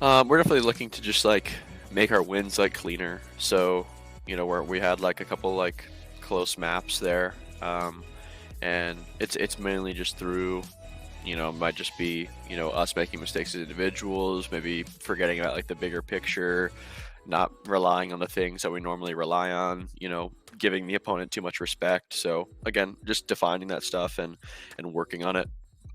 We're definitely looking to just like make our wins like cleaner. So, you know, where we had like a couple like close maps there. And it's mainly just through, you know, it might just be, you know, us making mistakes as individuals, maybe forgetting about like the bigger picture, not relying on the things that we normally rely on, you know, giving the opponent too much respect. So again, just defining that stuff and working on it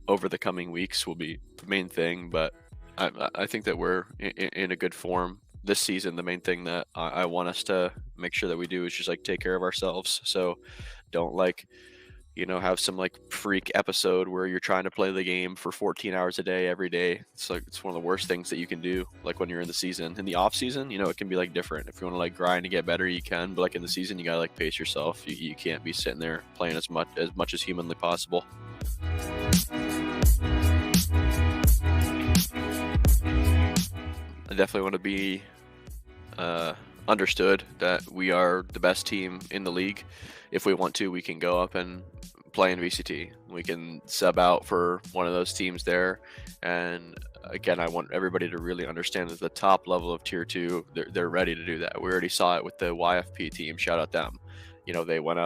over the coming weeks will be the main thing. But I think that we're in a good form this season. The main thing that I want us to make sure that we do is just like take care of ourselves. So don't like, you know, have some like freak episode where you're trying to play the game for 14 hours a day every day. It's like, it's one of the worst things that you can do, like when you're in the season. In the off season, you know, it can be like different. If you want to like grind and get better, you can, but like in the season, you gotta like pace yourself. You can't be sitting there playing as much as humanly possible. definitely want to be understood that we are the best team in the league. If we want to, we can go up and play in VCT. We can sub out for one of those teams there. And again, I want everybody to really understand that the top level of tier 2, they're ready to do that. We already saw it with the YFP team. Shout out them. You know, they went up